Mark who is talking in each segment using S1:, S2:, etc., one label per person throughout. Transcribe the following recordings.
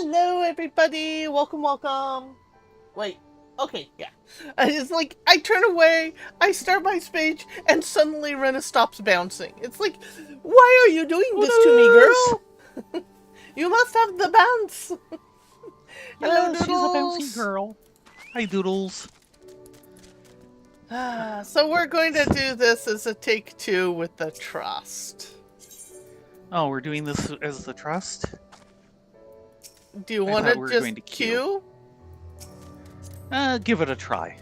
S1: Hello, everybody. Welcome, welcome. Wait. Okay, yeah. It's like I turn away, I start my speech, and suddenly Rena stops bouncing. It's like, why are you doing this to me,
S2: Doodles!
S1: girl? You must have the bounce. Hello,
S2: Yes, she's a bouncy
S1: Doodles.
S2: girl. Hi, Doodles.
S1: So we're going to do this as a take two with the trust.
S2: Oh, we're doing this as the trust?
S1: Do you
S2: I
S1: want
S2: thought
S1: to
S2: we were
S1: just
S2: going to queue.
S1: queue?
S2: Give it a try.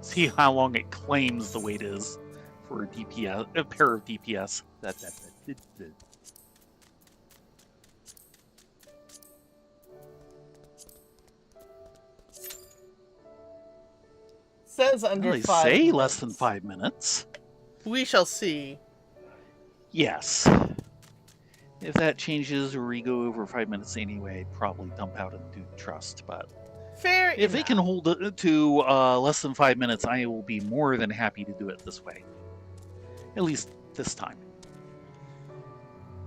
S2: See how long it claims the wait is for a pair of DPS.
S1: Says
S2: Well,
S1: under
S2: they
S1: 5
S2: say less
S1: minutes.
S2: than 5 minutes.
S1: We shall see.
S2: Yes. If that changes or we go over 5 minutes anyway, probably dump out and do trust. But
S1: Fair
S2: if
S1: enough.
S2: it can hold it to less than 5 minutes, I will be more than happy to do it this way. At least this time.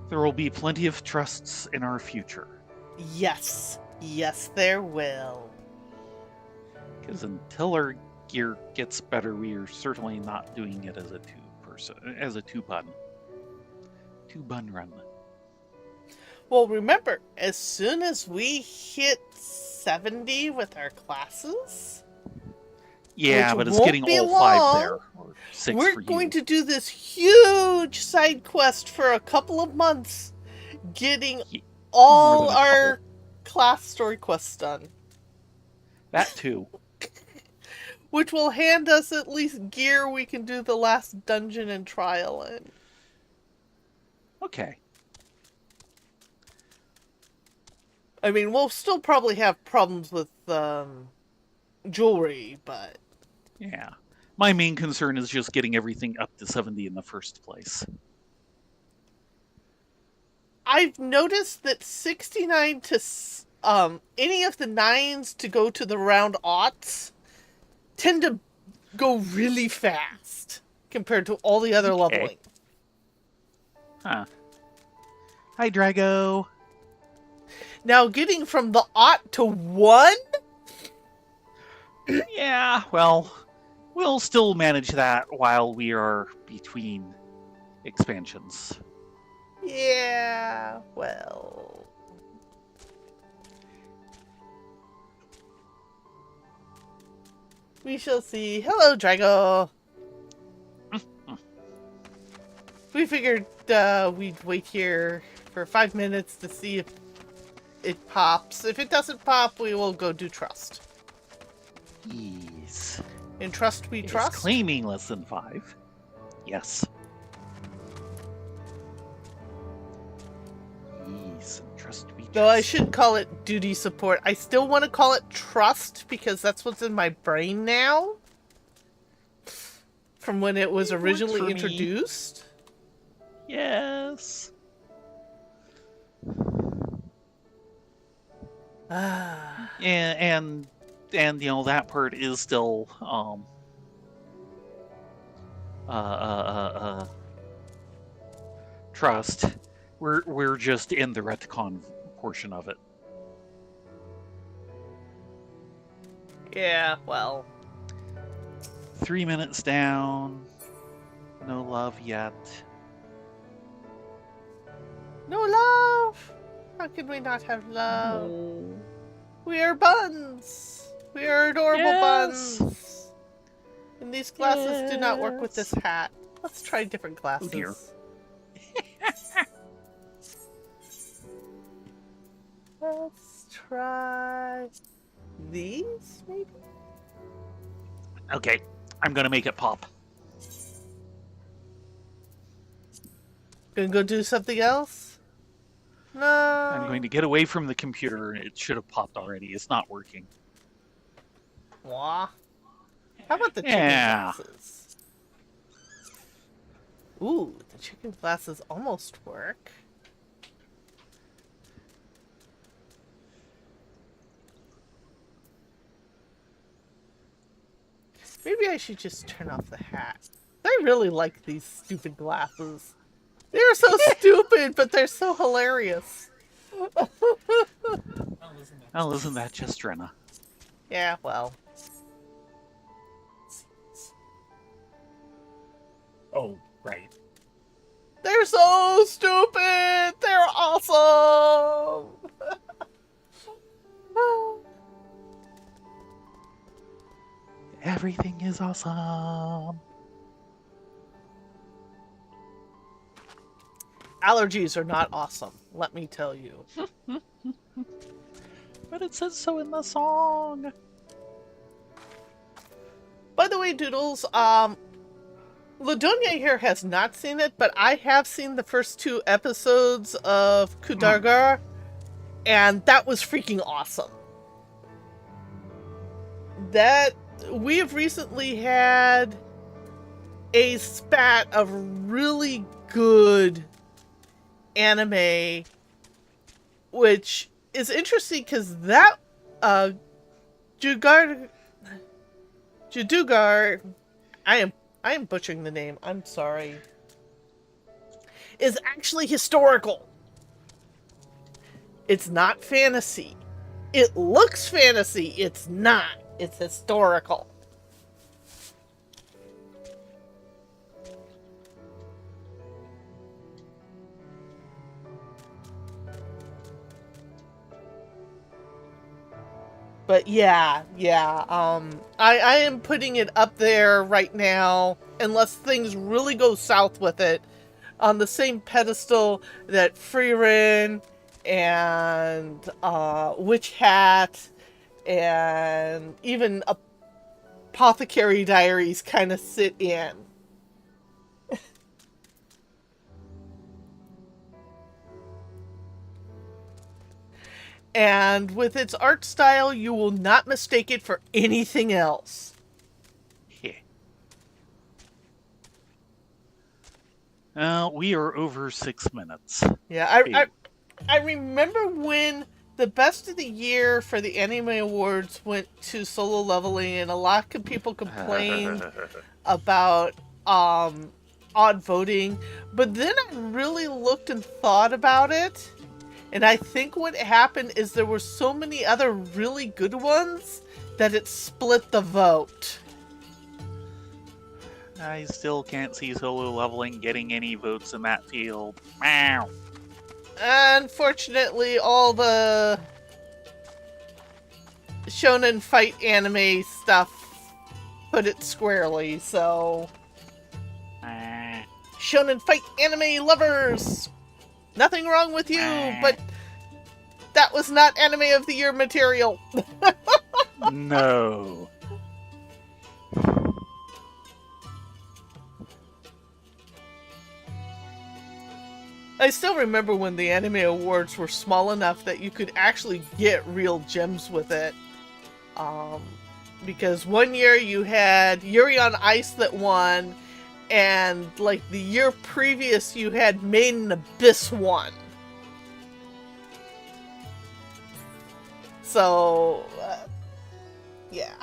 S2: There will be plenty of trusts in our future.
S1: Yes. Yes, there will.
S2: Because until our gear gets better, we are certainly not doing it as a two-bun run.
S1: Well, remember, as soon as we hit 70 with our classes,
S2: Yeah,
S1: which
S2: but it's
S1: won't
S2: getting
S1: be
S2: all
S1: long,
S2: 5 there, or 6
S1: we're
S2: for you.
S1: going to do this huge side quest for a couple of months, getting all our class story quests done.
S2: That too.
S1: Which will hand us at least gear we can do the last dungeon and trial in.
S2: Okay.
S1: I mean, we'll still probably have problems with jewelry, but...
S2: Yeah. My main concern is just getting everything up to 70 in the first place.
S1: I've noticed that 69 to any of the 9s to go to the round aughts tend to go really fast compared to all the other leveling.
S2: Huh. Hi, Drago.
S1: Now, getting from the aught to 1?
S2: Yeah, well, we'll still manage that while we are between expansions.
S1: Yeah, well... We shall see. Hello, Drago. We figured we'd wait here for 5 minutes to see if it pops. If it doesn't pop, we will go do trust.
S2: Yes.
S1: In trust we trust?
S2: It's claiming less than 5. Yes. Yes, and trust we trust.
S1: Though I should call it duty support. I still want to call it trust because that's what's in my brain now. From when it was originally introduced.
S2: Yes. And you know that part is still trust. We're just in the retcon portion of it.
S1: Yeah, well.
S2: 3 minutes down. No love yet.
S1: No love! How can we not have love?
S2: Oh.
S1: We are buns! We are adorable buns! And these glasses do not work with this hat. Let's try different glasses.
S2: Oh dear.
S1: Let's try these, maybe?
S2: Okay, I'm gonna make it pop.
S1: Gonna go do something else? No.
S2: I'm going to get away from the computer. It should have popped already. It's not working.
S1: Wah. How about the chicken glasses? Ooh, the chicken glasses almost work. Maybe I should just turn off the hat. I really like these stupid glasses. They're so stupid, but they're so hilarious.
S2: Oh, isn't that just Rena?
S1: Yeah, well.
S3: Oh, right.
S1: They're so stupid! They're awesome!
S2: Everything is awesome.
S1: Allergies are not awesome, let me tell you.
S2: But it says so in the song.
S1: By the way, Doodles, Ladonia here has not seen it, but I have seen the first 2 episodes of Kudargar, and that was freaking awesome. We have recently had a spat of really good anime, which is interesting because that Judugar, I am butchering the name, I'm sorry, is actually historical. It's not fantasy. It looks fantasy, it's not. It's historical. But yeah, I am putting it up there right now, unless things really go south with it, on the same pedestal that Freerin and Witch Hat and even Apothecary Diaries kind of sit in. And with its art style, you will not mistake it for anything else.
S2: We are over 6 minutes.
S1: Yeah, I remember when the best of the year for the Anime Awards went to Solo Leveling, and a lot of people complained about odd voting. But then I really looked and thought about it, and I think what happened is there were so many other really good ones that it split the vote.
S2: I still can't see Solo Leveling getting any votes in that field. Meow.
S1: Unfortunately, all the shonen fight anime stuff put it squarely, so... Shonen fight anime lovers! Nothing wrong with you, but that was not Anime of the Year material.
S2: No.
S1: I still remember when the Anime Awards were small enough that you could actually get real gems with it. Because one year you had Yuri on Ice that won, and like the year previous you had Made in Abyss won. So, yeah.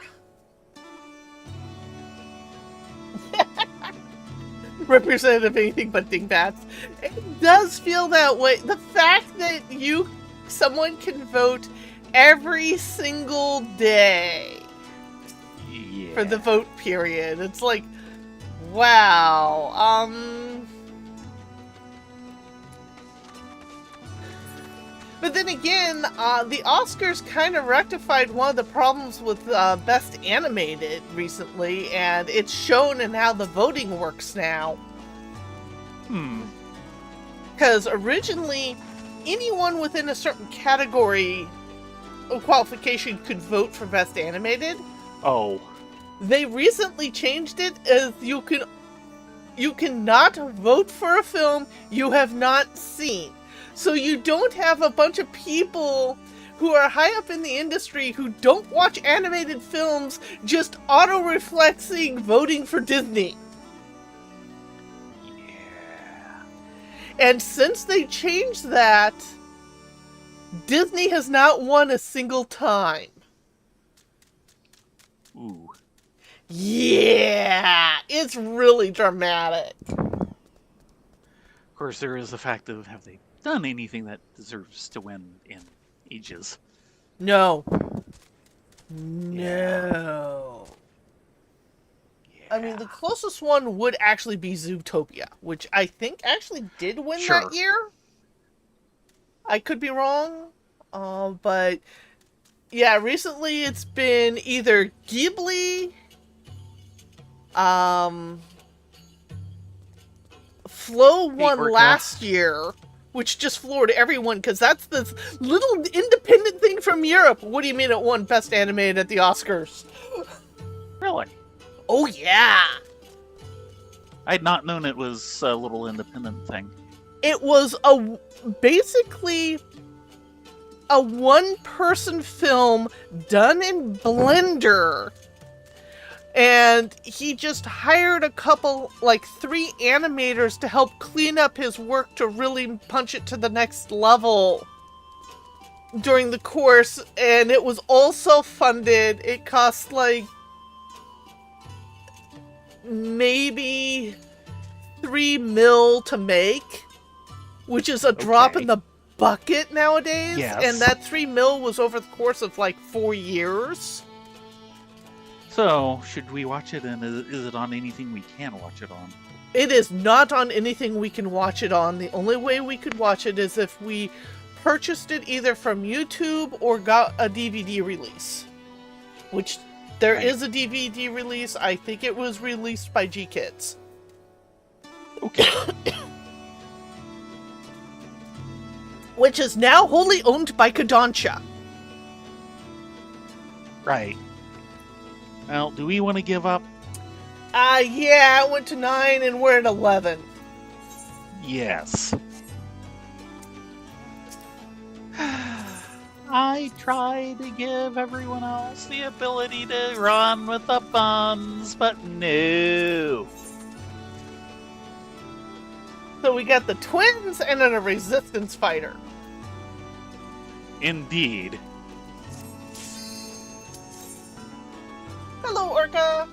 S1: Representative anything but dingbats. It does feel that way. The fact that someone can vote every single day for the vote period. It's like, wow. But then again, the Oscars kind of rectified one of the problems with Best Animated recently, and it's shown in how the voting works now. Because originally, anyone within a certain category of qualification could vote for Best Animated.
S2: Oh.
S1: They recently changed it as you cannot vote for a film you have not seen. So you don't have a bunch of people who are high up in the industry who don't watch animated films just auto-reflexing voting for Disney.
S2: Yeah.
S1: And since they changed that, Disney has not won a single time.
S2: Ooh.
S1: Yeah, it's really dramatic.
S2: Of course, there is the fact of have they done anything that deserves to win in ages?
S1: No.
S2: Yeah.
S1: No. I mean,
S2: Yeah.
S1: the closest one would actually be Zootopia, which I think actually did win
S2: Sure.
S1: that year. I could be wrong, but yeah, recently it's been either Ghibli, Flow won
S2: Orca.
S1: last year, which just floored everyone because that's this little independent thing from Europe. What do you mean it won Best Animated at the Oscars?
S2: Really?
S1: Oh yeah!
S2: I had not known it was a little independent thing.
S1: It was basically a one-person film done in Blender. And he just hired a couple, like 3 animators to help clean up his work to really punch it to the next level during the course. And it was all self-funded. It cost like maybe $3 million to make, which is a drop in the bucket nowadays.
S2: Yes.
S1: And that $3 million was over the course of like 4 years.
S2: So, should we watch it, and is it on anything we can watch it on?
S1: It is not on anything we can watch it on. The only way we could watch it is if we purchased it either from YouTube or got a DVD release. Which, there is a DVD release. I think it was released by G-Kids.
S2: Okay.
S1: Which is now wholly owned by Kodansha.
S2: Right. Well, do we want to give up?
S1: Yeah, it went to 9 and we're at 11.
S2: Yes. I try to give everyone else the ability to run with the buns, but no.
S1: So we got the twins and then a resistance fighter.
S2: Indeed.
S1: Hello, Orca!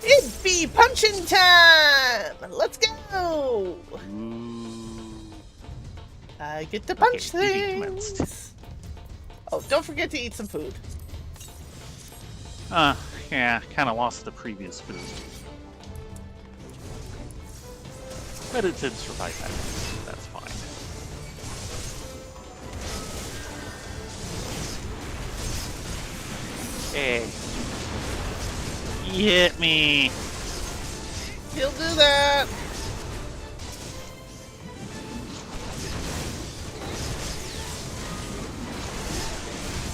S1: It be punching time! Let's go!
S2: Ooh.
S1: I get to punch
S2: Okay, meeting commenced.
S1: things. Oh, don't forget to eat some food.
S2: Yeah, kind of lost the previous boost. But it did survive that, so that's fine. Hey. You hit me.
S1: He'll do that.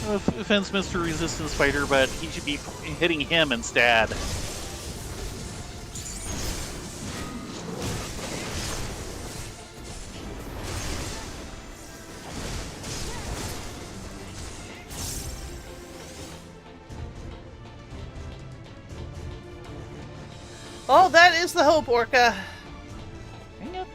S2: No offense, Mr. Resistance Fighter, but he should be hitting him instead.
S1: Oh, that is the hope, Orca.
S2: Hang on.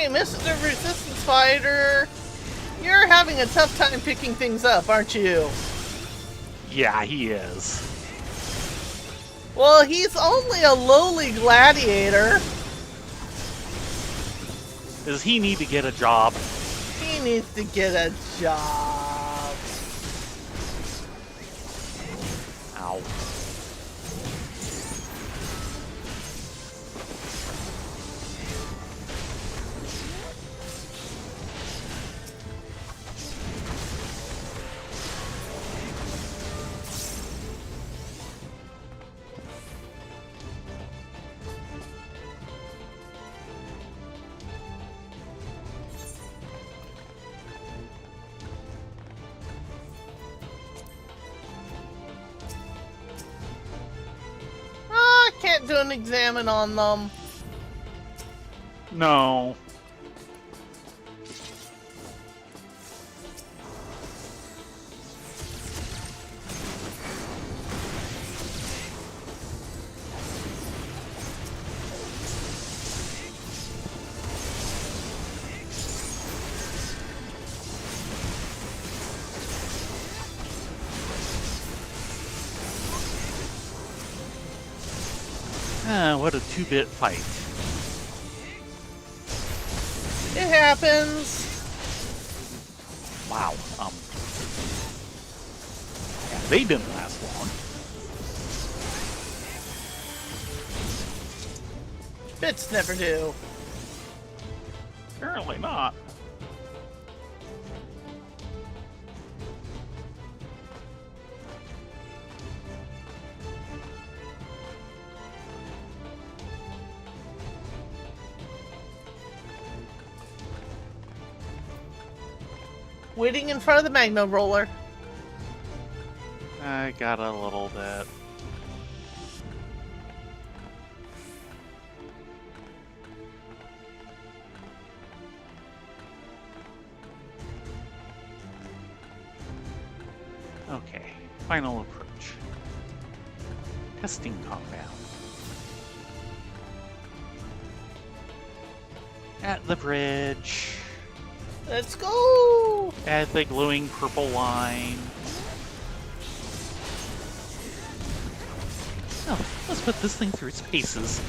S1: Hey, Mr. Resistance Fighter, you're having a tough time picking things up, aren't you?
S2: Yeah, he is.
S1: Well, he's only a lowly gladiator.
S2: Does he need to get a job?
S1: He needs to get a job.
S2: Ow.
S1: I can't do an examine on them.
S2: No. What a 2-bit fight.
S1: It happens.
S2: Wow. Yeah, they didn't last long.
S1: Bits never do.
S2: Apparently not.
S1: Waiting in front of the Magno Roller.
S2: I got a little bit. Okay, final approach. Testing compound. At the bridge.
S1: Let's go!
S2: At the glowing purple line. Oh, let's put this thing through its paces.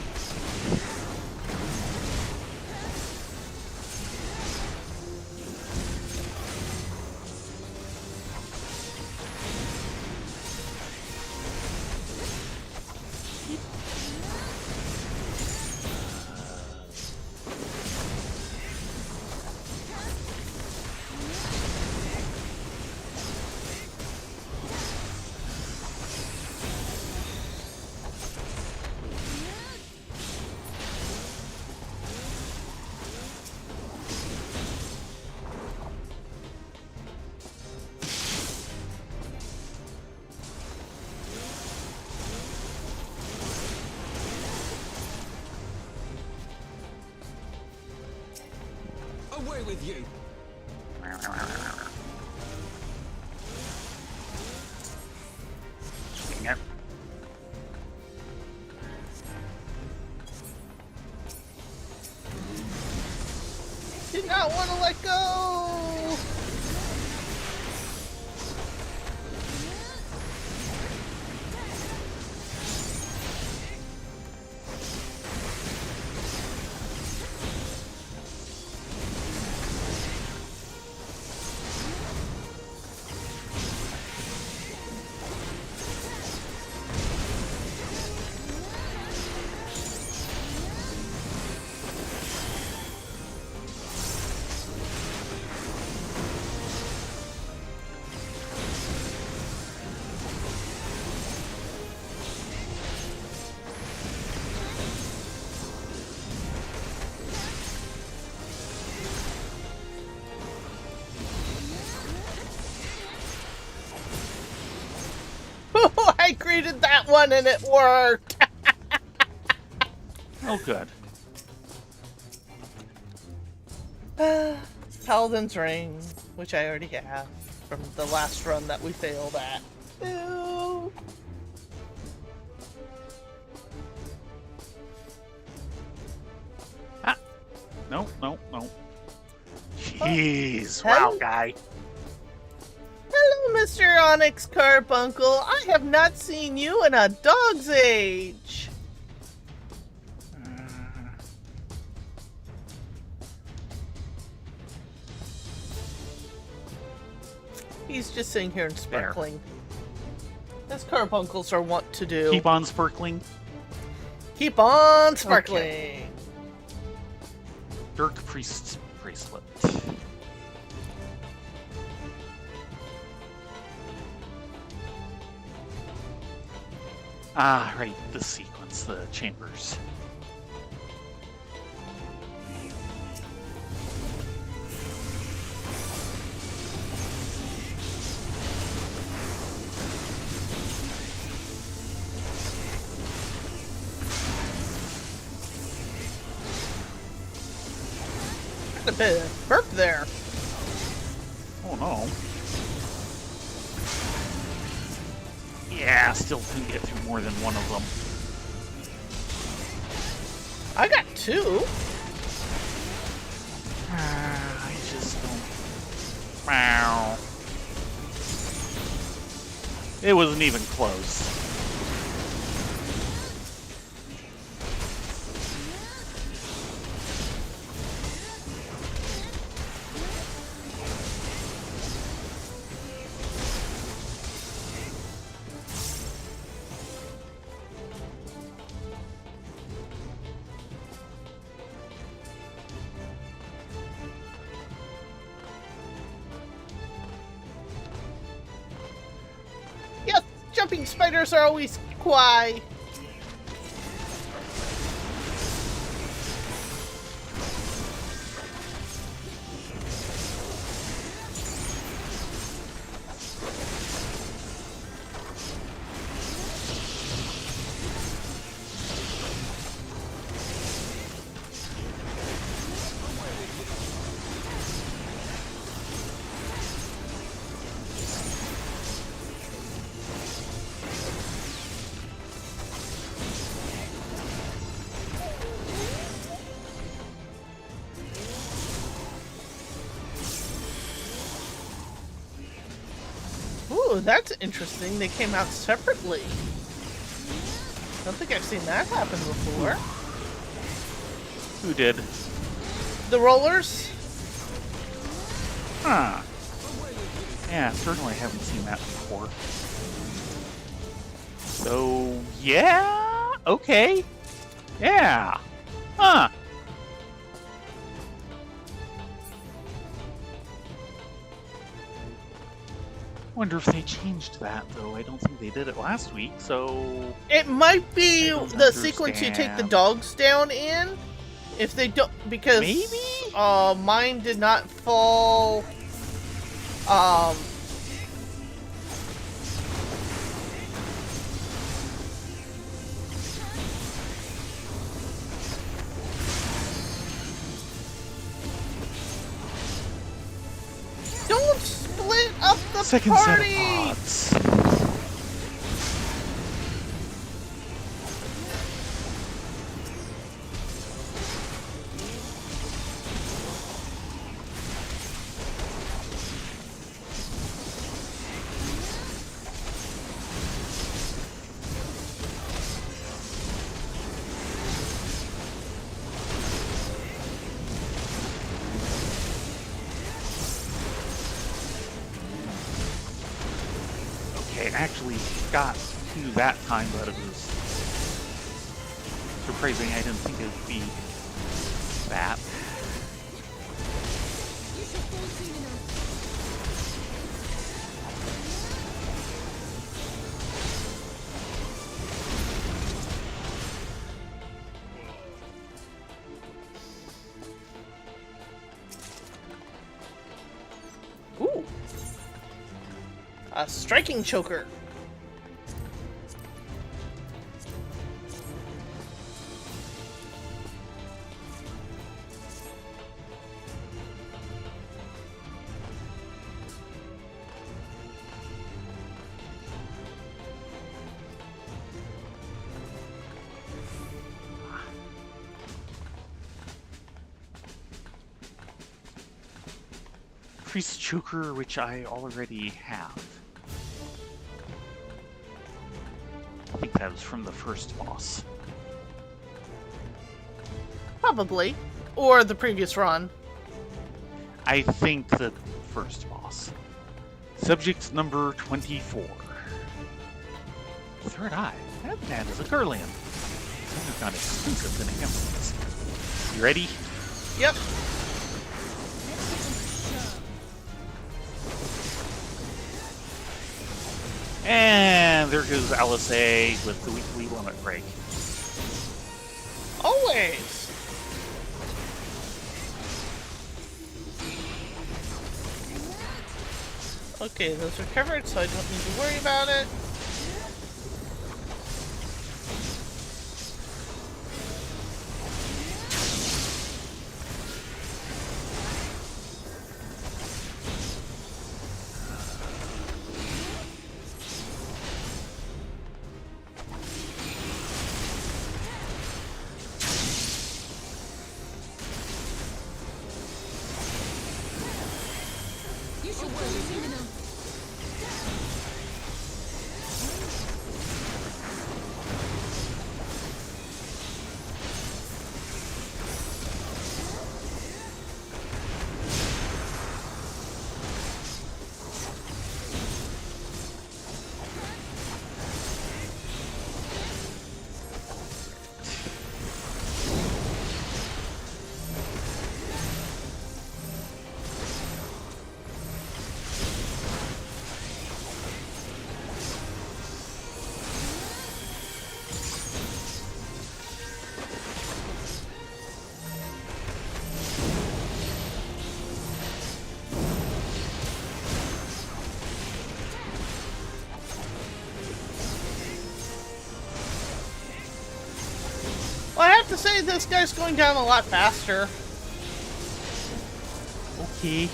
S4: Away with you!
S2: Yep.
S1: Did not want to let go! I greeted that one and it worked!
S2: Oh, good.
S1: Paladin's Ring, which I already have from the last run that we failed at. Ew.
S2: No, no, no. Jeez,
S1: Hello?
S2: wow, guy.
S1: Hello, Mr. Onyx Carbuncle. I have not seen you in a dog's age. He's just sitting here and sparkling. As carbuncles are wont to do.
S2: Keep on sparkling.
S1: Keep on sparkling.
S2: Dirk Priest's bracelet. Ah, right, the sequence, the chambers.
S1: A bit of burp there.
S2: Oh no. Yeah, still couldn't get through more than one of them.
S1: I got 2.
S2: I just don't. Wow. It wasn't even close.
S1: Yes, jumping spiders are always kawaii. Ooh, that's interesting. They came out separately. Don't think I've seen that happen before.
S2: Who did?
S1: The rollers?
S2: Huh. Yeah, certainly haven't seen that before. So, yeah, okay. Yeah. Huh. Wonder if they changed that, though. I don't think they did it last week, so...
S1: It might be
S2: I don't
S1: the sequence you take the
S2: understand.
S1: dogs down in. If they don't, because
S2: Maybe?
S1: mine did not fall. Don't split up the
S2: Second
S1: party.
S2: set of pods. Okay, it actually got to that time, but it was surprising. I didn't think it would be that.
S4: You should fall soon enough.
S1: Ooh, a striking choker.
S2: Priest Choker, which I already have. I think that was from the first boss.
S1: Probably. Or the previous run.
S2: I think the first boss. Subject number 24. Third Eye. That man is a Gurlian. It's not expensive than him. You ready?
S1: Yep.
S2: And there goes Eorzea with the weekly limit break.
S1: Always. Okay, those are covered, so I don't need to worry about it.
S4: You should fall soon enough.
S1: Well, I have to say, this guy's going down a lot faster.
S2: Okay.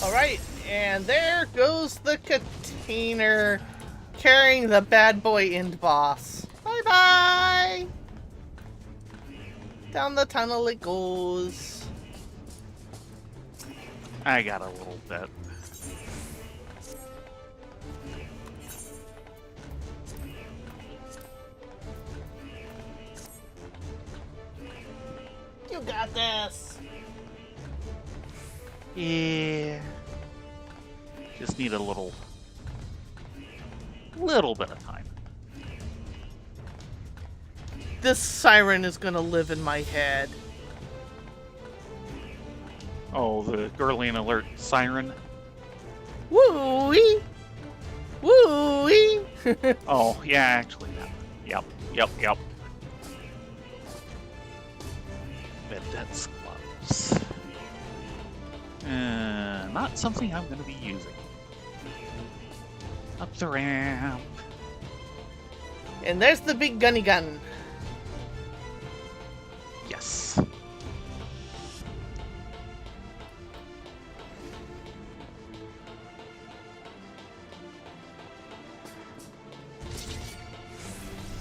S1: Alright, and there goes the container carrying the bad boy end boss. Bye bye! Down the tunnel it goes.
S2: I got a little bit.
S1: You got this!
S2: Yeah. Just need a little bit of time.
S1: This siren is gonna live in my head.
S2: Oh, the Gurlian alert siren.
S1: Woo-wee! Woo-wee!
S2: Oh, yeah, actually, that. Yep. Vedette's gloves. Not something I'm going to be using. Up the ramp.
S1: And there's the big gunny gun.
S2: Yes.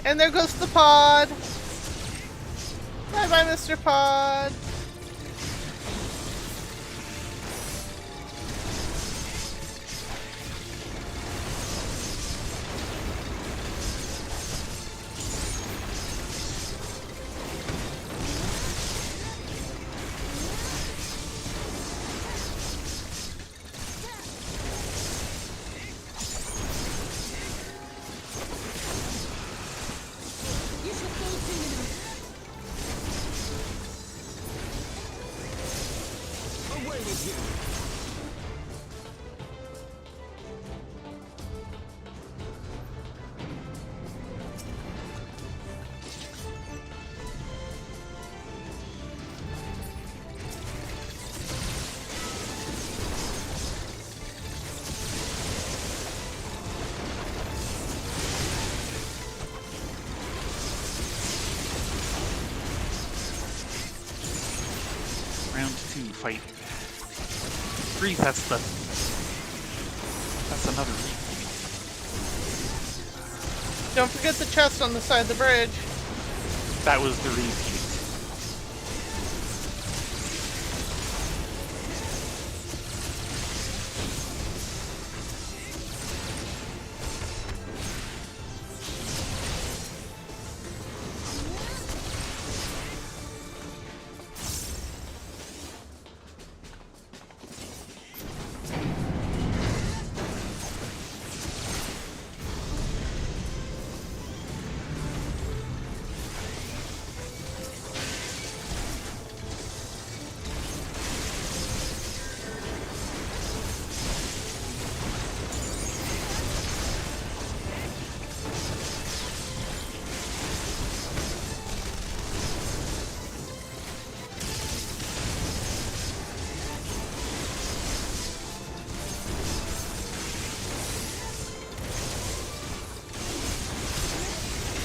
S1: And there goes the pod. Bye-bye, Mr. Pod.
S4: You should fall soon enough.
S2: Round 2, fight. 3, that's another repeat.
S1: Don't forget the chest on the side of the bridge.
S2: That was the repeat.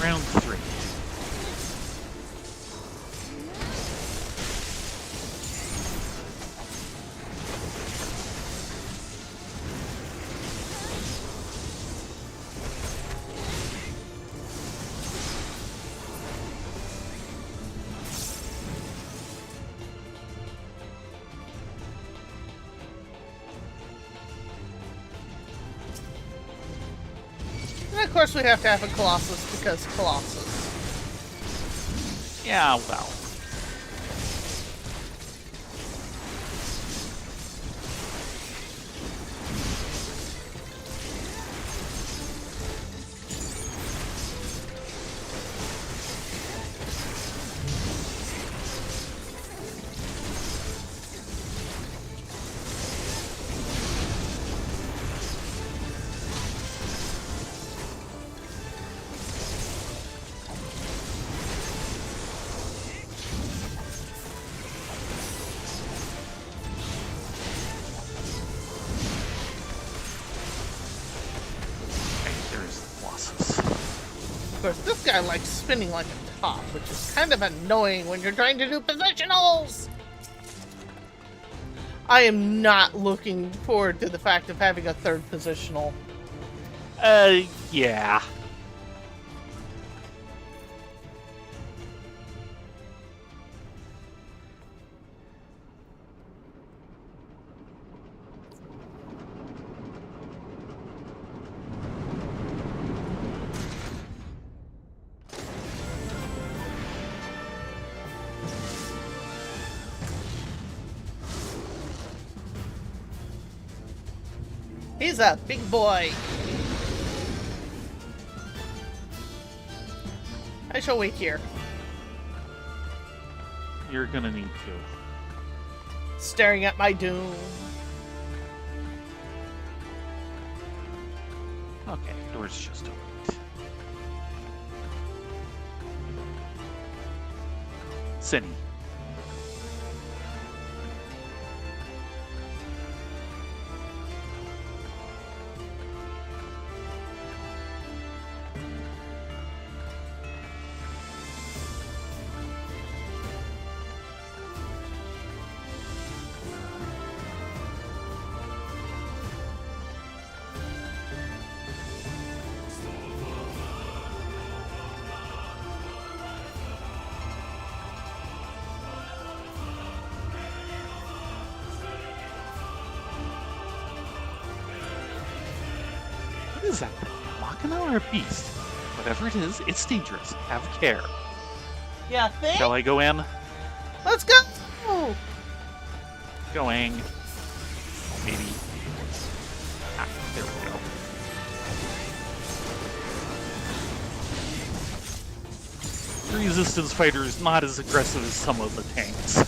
S2: Round 3.
S1: And of course we have to have a Colossus because Colossus.
S2: Yeah, well.
S1: Of course, this guy likes spinning like a top, which is kind of annoying when you're trying to do positionals! I am not looking forward to the fact of having a third positional.
S2: Yeah.
S1: He's a big boy. I shall wait here,
S2: You're gonna need to.
S1: staring at my doom.
S2: Okay, door's just opened. Cindy. What is that thing? Machina or a beast? Whatever it is, it's dangerous. Have care.
S1: Yeah, think?
S2: Shall I go in?
S1: Let's go!
S2: Going. Maybe. Ah, there we go. The resistance fighter is not as aggressive as some of the tanks.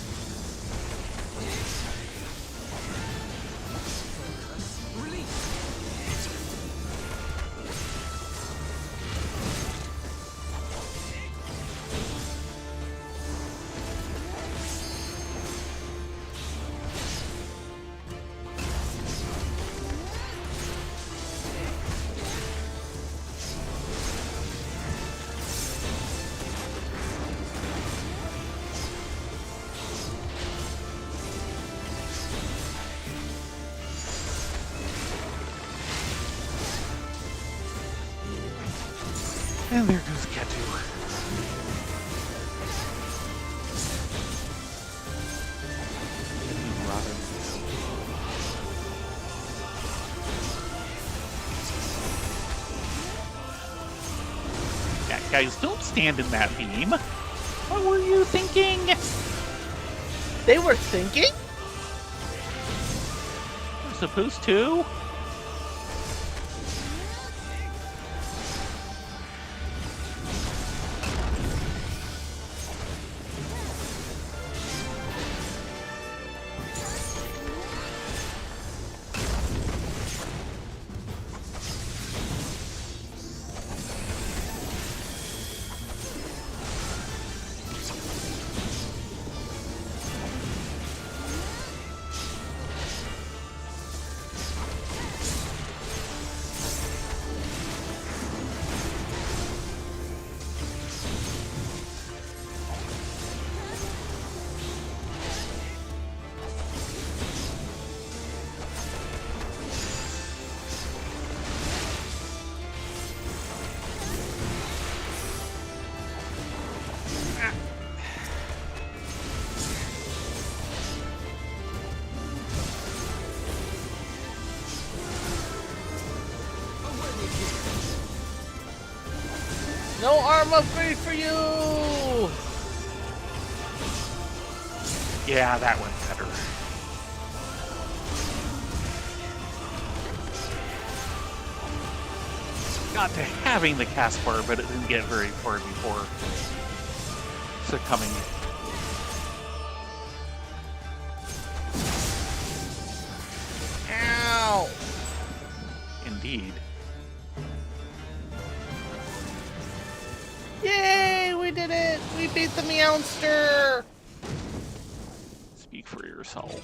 S2: And there goes Ketu. Yeah, guys, don't stand in that beam. What were you thinking?
S1: They were thinking?
S2: We're supposed to?
S1: No arm upgrade for you!
S2: Yeah, that went better. Got to having the cast bar, but it didn't get very far before succumbing.
S1: Ow!
S2: Indeed.
S1: Yay! We did it! We beat the Meowster!
S2: Speak for yourself.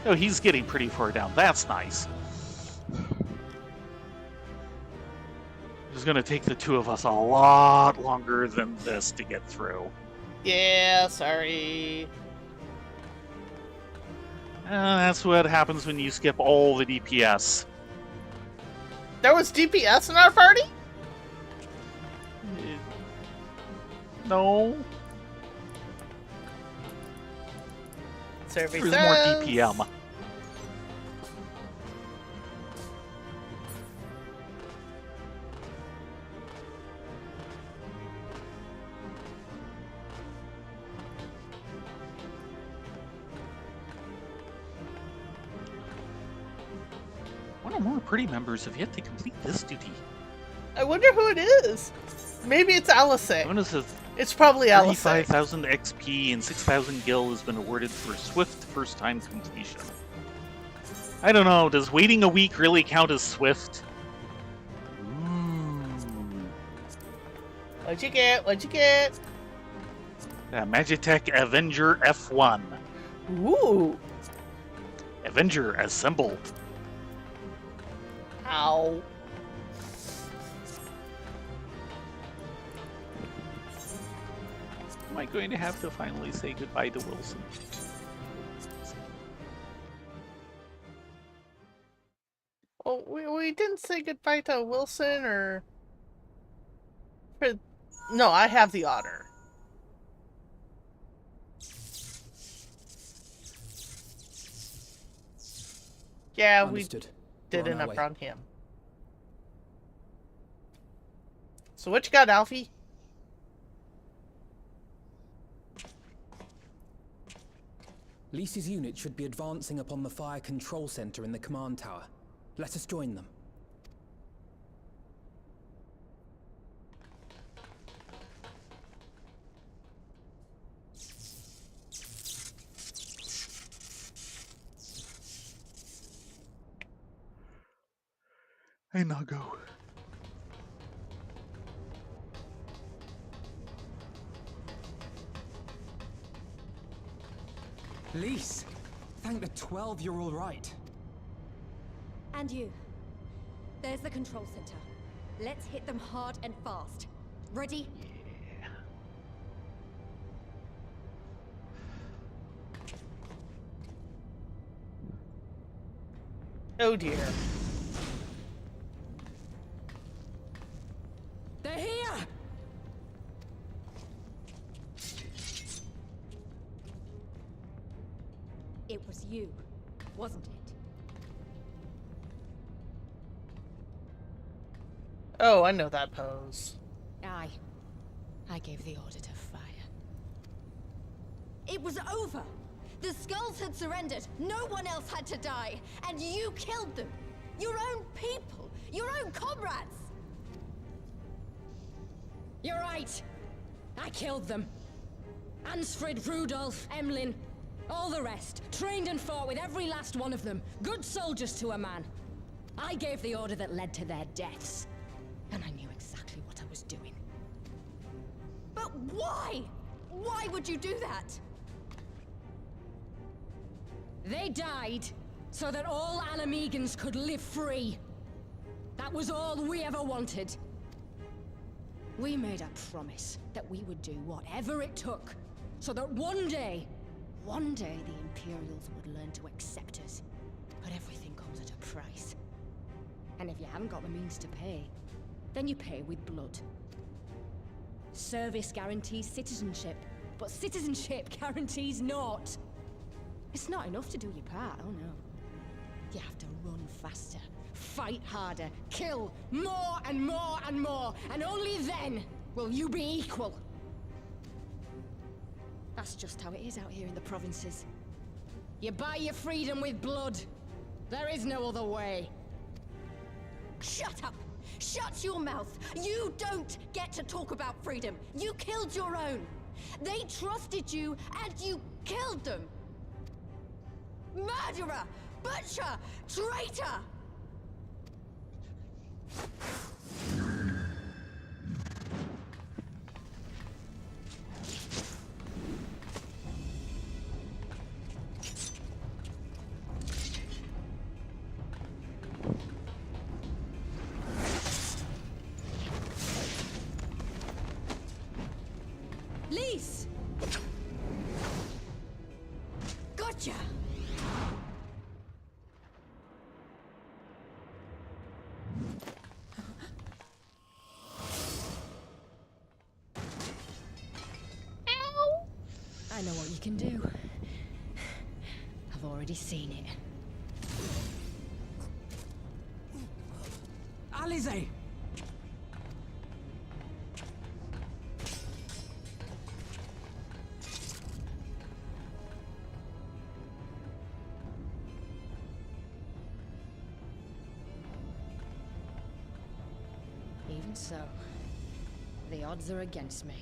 S2: Oh, he's getting pretty far down. That's nice. It's going to take the two of us a lot longer than this to get through.
S1: Yeah, sorry.
S2: That's what happens when you skip all the DPS.
S1: There was DPS in our party?
S2: No.
S1: Survey
S2: There's
S1: says...
S2: more DPM. One or more party members have yet to complete this duty.
S1: I wonder who it is. Maybe it's Alice.
S2: Bonus of
S1: It's probably Alice.
S2: 35,000 XP and 6,000 gil has been awarded for swift first-time completion. I don't know, does waiting a week really count as swift?
S1: What'd you get? What'd you get?
S2: Magitech Avenger F1.
S1: Ooh.
S2: Avenger assembled.
S1: Ow.
S2: Am I going to have to finally say goodbye to Wilson?
S1: Well, we didn't say goodbye to Wilson or... No, I have the otter. Yeah,
S5: Understood.
S1: we
S5: We're
S1: did
S5: on
S1: an
S5: our
S1: up
S5: way.
S1: on him. So what you got, Alfie?
S5: Lisa's unit should be advancing upon the fire control center in the command tower. Let us join them.
S2: Hey, Nago.
S5: Lise! Thank the 12 you're all right.
S4: And you. There's the control center. Let's hit them hard and fast. Ready?
S2: Yeah.
S1: Oh dear.
S4: It was you, wasn't it?
S1: Oh, I know that pose.
S4: Aye. I gave the order to fire. It was over! The Skulls had surrendered, no one else had to die, and you killed them! Your own people! Your own comrades! You're right! I killed them. Ansfrid, Rudolph, Emlyn, all the rest. Trained and fought with every last one of them. Good soldiers to a man. I gave the order that led to their deaths. And I knew exactly what I was doing. But why? Why would you do that? They died so that all Alamegans could live free. That was all we ever wanted. We made a promise that we would do whatever it took, so that one day the Imperials would learn to accept us. But everything comes at a price. And if you haven't got the means to pay, then you pay with blood. Service guarantees citizenship, but citizenship guarantees naught. It's not enough to do your part, oh no. You have to run faster, fight harder, kill more and more and more, and only then will you be equal. That's just how it is out here in the provinces. You buy your freedom with blood. There is no other way. Shut up! Shut your mouth! You don't get to talk about freedom! You killed your own! They trusted you, and you killed them! Murderer! Butcher! Traitor! Lise! Gotcha! I know what you can do. I've already seen it.
S5: Alize!
S4: Even so, the odds are against me.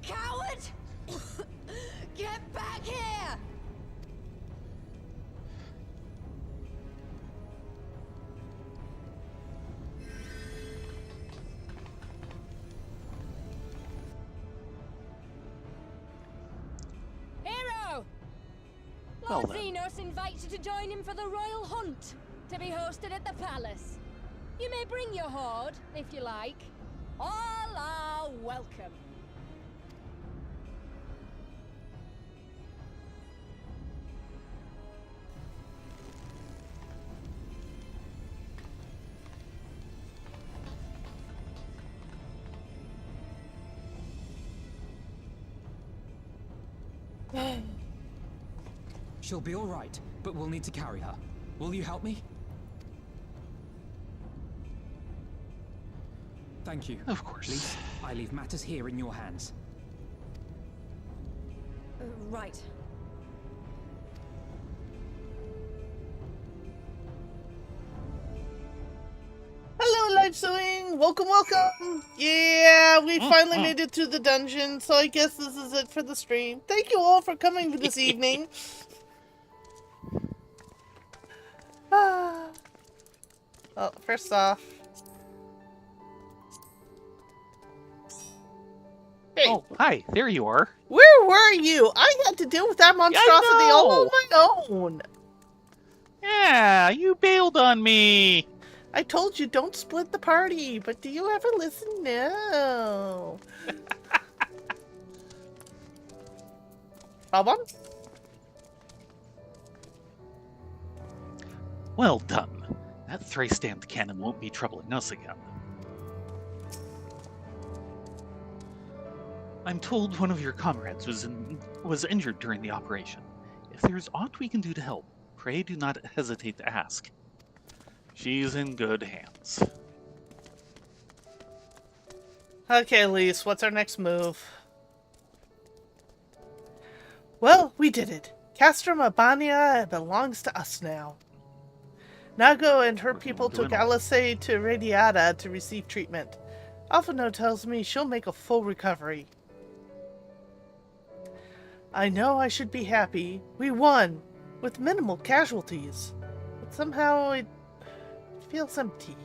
S4: Coward! Get back here! Hero!
S2: Well
S4: Lord
S2: then.
S4: Zenos invites you to join him for the royal hunt, to be hosted at the palace. You may bring your horde, if you like. All are welcome.
S5: She'll be all right, but we'll need to carry her. Will you help me? Thank you.
S2: Of course.
S5: Lise, I leave matters here in your hands.
S4: Right.
S1: Hello, Light Sewing! Welcome, welcome! Yeah, we finally made it to the dungeon, so I guess this is it for the stream. Thank you all for coming this evening. Well, first off... Hey,
S2: Oh, hi, there you are.
S1: where were you? I had to deal with that monstrosity all on my own.
S2: Yeah, you bailed on me.
S1: I told you don't split the party, but do you ever listen? No. Problem?
S2: Well done. That thrice-stamped cannon won't be troubling us again. I'm told one of your comrades was injured during the operation. If there's aught we can do to help, pray do not hesitate to ask. She's in good hands.
S1: Okay, Elise, what's our next move? Well, we did it. Castrum Abana belongs to us now. Nago and her people took Eorzea to Radiata to receive treatment. Alphino tells me she'll make a full recovery. I know I should be happy. We won, with minimal casualties. But somehow it feels empty.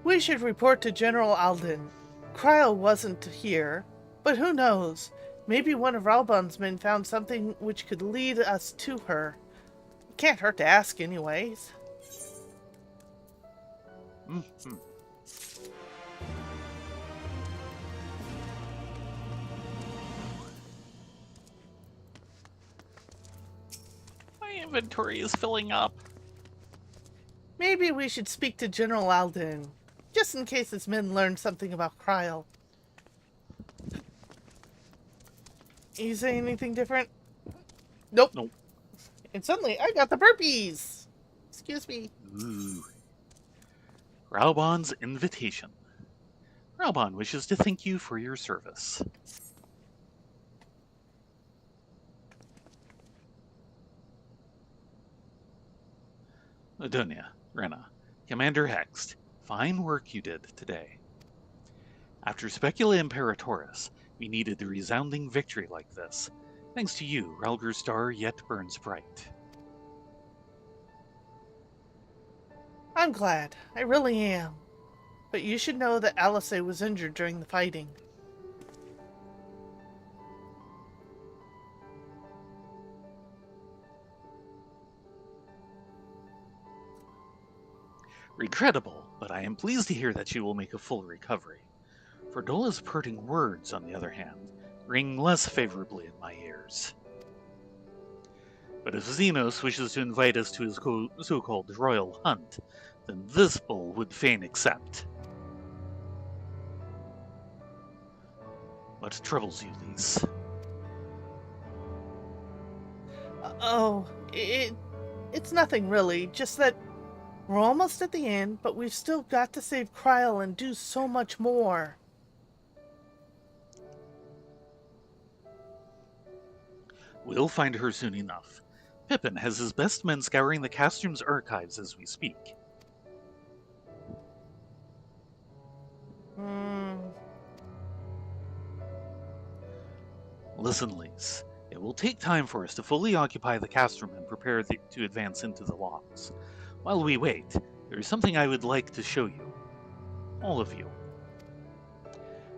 S1: We should report to General Alden. Cryle wasn't here, but who knows? Maybe one of Hareband's men found something which could lead us to her. It can't hurt to ask anyways.
S2: Mm-hmm. My inventory is filling up.
S1: Maybe we should speak to General Alden, just in case his men learn something about Cryle. You say anything different? Nope.
S2: Nope.
S1: And suddenly I got the burpees! Excuse me.
S2: Ooh. Hareband's invitation. Hareband wishes to thank you for your service. Adunia, Rena, Commander Hext, fine work you did today. After Specula Imperatoris, we needed a resounding victory like this. Thanks to you, Relger's star yet burns bright.
S1: I'm glad. I really am. But you should know that Eorzea was injured during the fighting.
S2: Regrettable, but I am pleased to hear that she will make a full recovery. Ferdola's parting words, on the other hand, ring less favorably in my ears. But if Xenos wishes to invite us to his so-called royal hunt, then this bull would fain accept. What troubles you, Lise?
S1: It's nothing really, just that we're almost at the end, but we've still got to save Cryle and do so much more.
S2: We'll find her soon enough. Pippin has his best men scouring the Castrum's archives as we speak. Listen, Lise. It will take time for us to fully occupy the Castrum and prepare to advance into the locks. While we wait, there is something I would like to show you. All of you.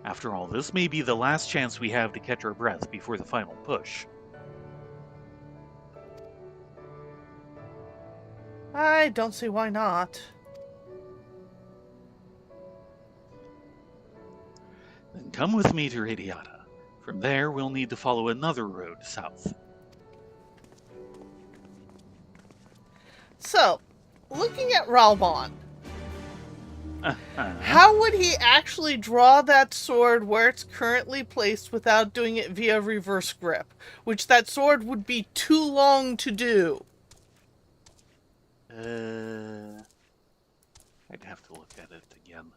S2: After all, this may be the last chance we have to catch our breath before the final push.
S1: I don't see why not.
S2: Then come with me to Radiata. From there, we'll need to follow another road south.
S1: So, looking at Hareband, how would he actually draw that sword where it's currently placed without doing it via reverse grip? Which that sword would be too long to do.
S2: I'd have to look at it again.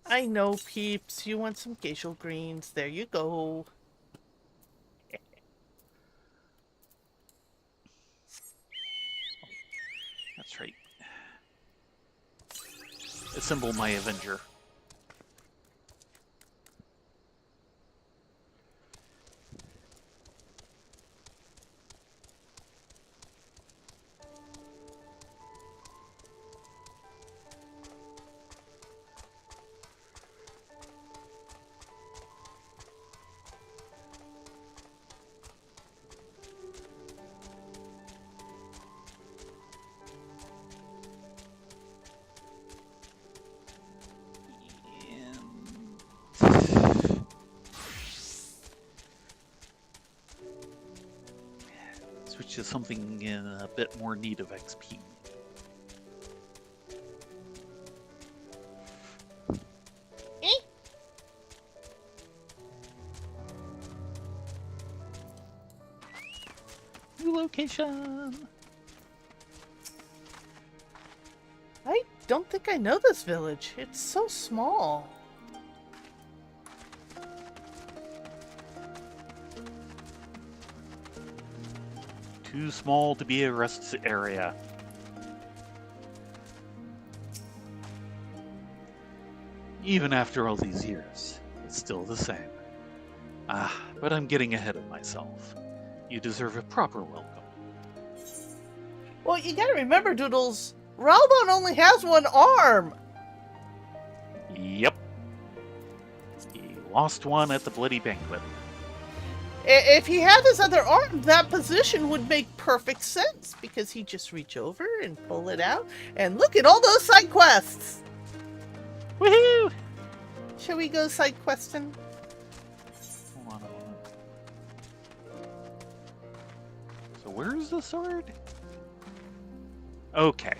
S1: I know, peeps. You want some facial greens. There you go.
S2: That's right. Assemble my Avenger. Switch to something in a bit more need of XP. New location.
S1: I don't think I know this village. It's so small.
S2: Too small to be a rest area. Even after all these years, it's still the same. Ah, but I'm getting ahead of myself. You deserve a proper welcome.
S1: Well, you gotta remember, Doodles, Ralbon only has one arm.
S2: Yep. He lost one at the Bloody Banquet.
S1: If he had his other arm, that position would make perfect sense, because he'd just reach over and pull it out. And look at all those side quests!
S2: Woohoo!
S1: Shall we go side questing?
S2: Hold on a moment. So where's the sword? Okay.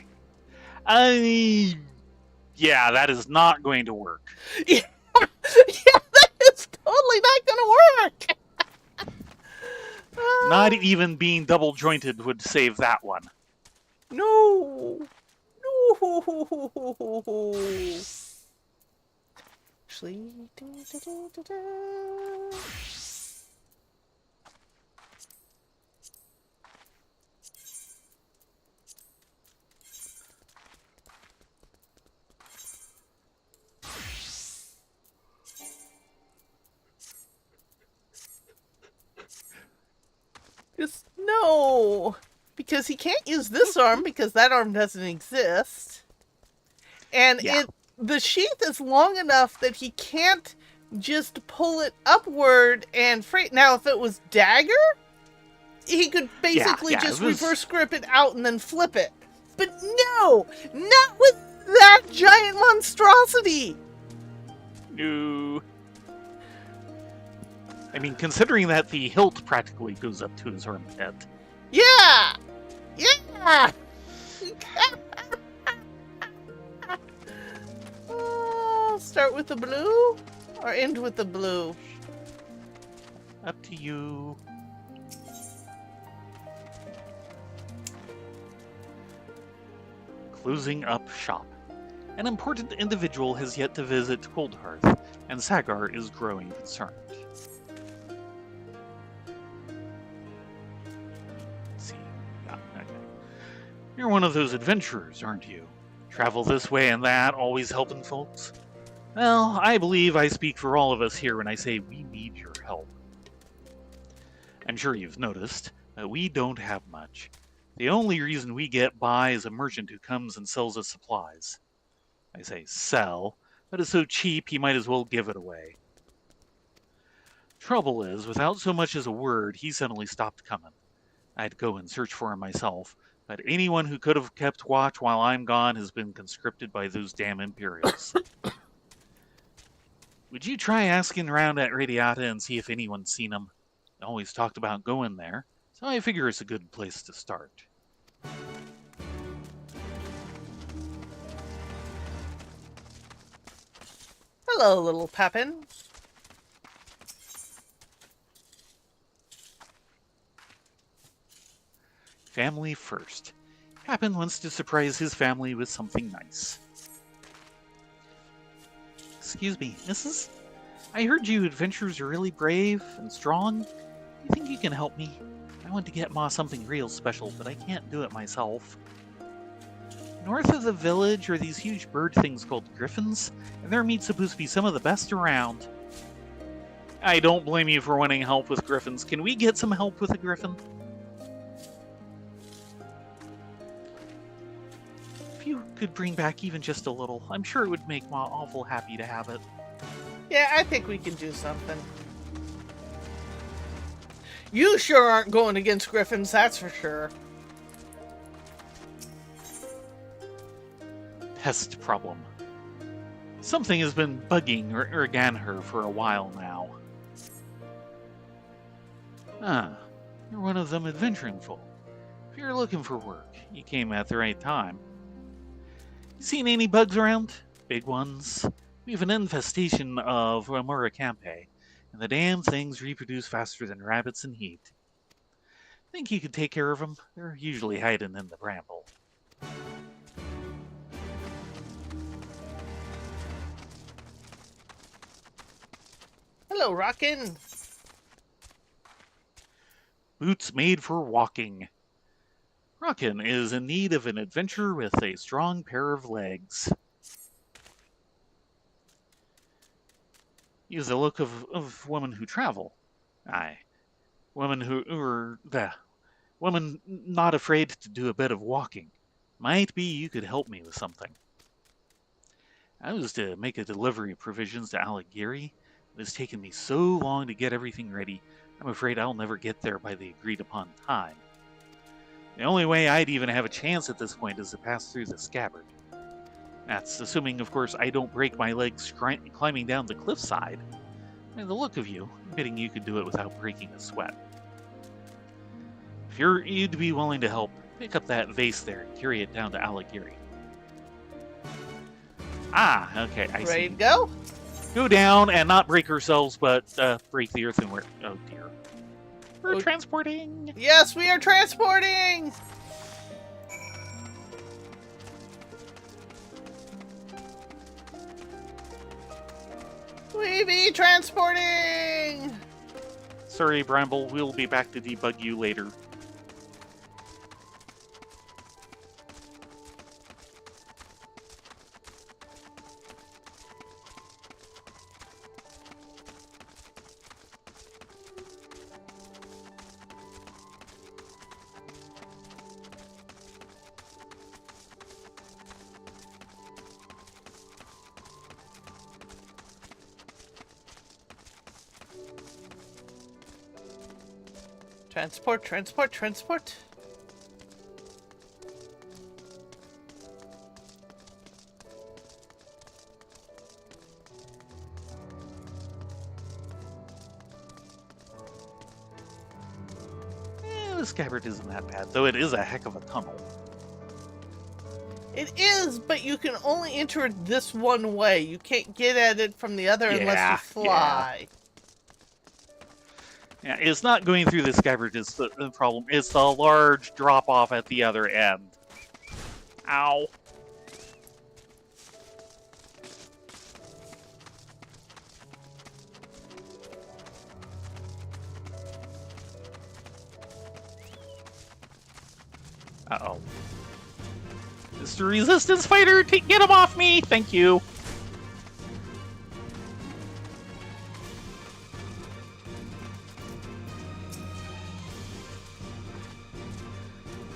S2: Yeah, that is not going to work.
S1: Yeah, that is totally not gonna work!
S2: Not even being double jointed would save that one.
S1: No! No! Actually... Just no! Because he can't use this arm because that arm doesn't exist. And
S2: Yeah.
S1: the sheath is long enough that he can't just pull it upward and free. Now, if it was dagger, he could basically
S2: yeah,
S1: just
S2: it was-
S1: reverse grip it out and then flip it. But no! Not with that giant monstrosity!
S2: No. I mean, considering that the hilt practically goes up to his armpit.
S1: Yeah! Yeah! Start with the blue or end with the blue?
S2: Up to you. Closing up shop. An important individual has yet to visit Coldhearth, and Sagar is growing concerned. Let's see. Okay. You're one of those adventurers, aren't you? Travel this way and that, always helping folks? Well, I believe I speak for all of us here when I say we need your help. I'm sure you've noticed that we don't have much. The only reason we get by is a merchant who comes and sells us supplies. I say sell, but it's so cheap he might as well give it away. Trouble is, without so much as a word, he suddenly stopped coming. I'd go and search for him myself, but anyone who could have kept watch while I'm gone has been conscripted by those damn Imperials. Would you try asking around at Radiata and see if anyone's seen him? I always talked about going there, so I figure it's a good place to start.
S1: Hello, little Pepin.
S2: Family first. Happen wants to surprise his family with something nice. Excuse me, missus? I heard you adventurers are really brave and strong. You think you can help me? I want to get Ma something real special, but I can't do it myself. North of the village are these huge bird things called griffins, and their meat's supposed to be some of the best around. I don't blame you for wanting help with griffins. Can we get some help with a griffin? If you could bring back even just a little, I'm sure it would make Ma awful happy to have it.
S1: Yeah, I think we can do something. You sure aren't going against griffins, that's for sure.
S2: Pest problem. Something has been bugging Urganher for a while now. Ah, you're one of them adventuring folk. If you're looking for work, you came at the right time. You seen any bugs around? Big ones? We have an infestation of Muracampe, and the damn things reproduce faster than rabbits in heat. Think you could take care of them? They're usually hiding in the bramble.
S1: Hello, Rockin'.
S2: Boots made for walking. Rockin is in need of an adventure with a strong pair of legs. Use the look of women who travel. Aye. Women who are the women not afraid to do a bit of walking. Might be you could help me with something. I was to make a delivery provisions to Alighieri. It has taken me so long to get everything ready, I'm afraid I'll never get there by the agreed upon time. The only way I'd even have a chance at this point is to pass through the scabbard. That's assuming, of course, I don't break my legs climbing down the cliffside. By the look of you, I'm betting you could do it without breaking a sweat. If you'd be willing to help, pick up that vase there and carry it down to Alighieri. Ah, okay, I see.
S1: Ready to go?
S2: Go down and not break ourselves, but break the earthenware. Oh dear. We're transporting.
S1: Yes, we are transporting! We be transporting!
S2: Sorry, Bramble. We'll be back to debug you later.
S1: Transport, transport, transport.
S2: The scabbard isn't that bad, though it is a heck of a tunnel.
S1: It is, but you can only enter it this one way. You can't get at it from the other unless you fly.
S2: Yeah, it's not going through the scabbard is the problem. It's the large drop-off at the other end. Ow. Uh-oh. Mr. Resistance Fighter, get him off me! Thank you!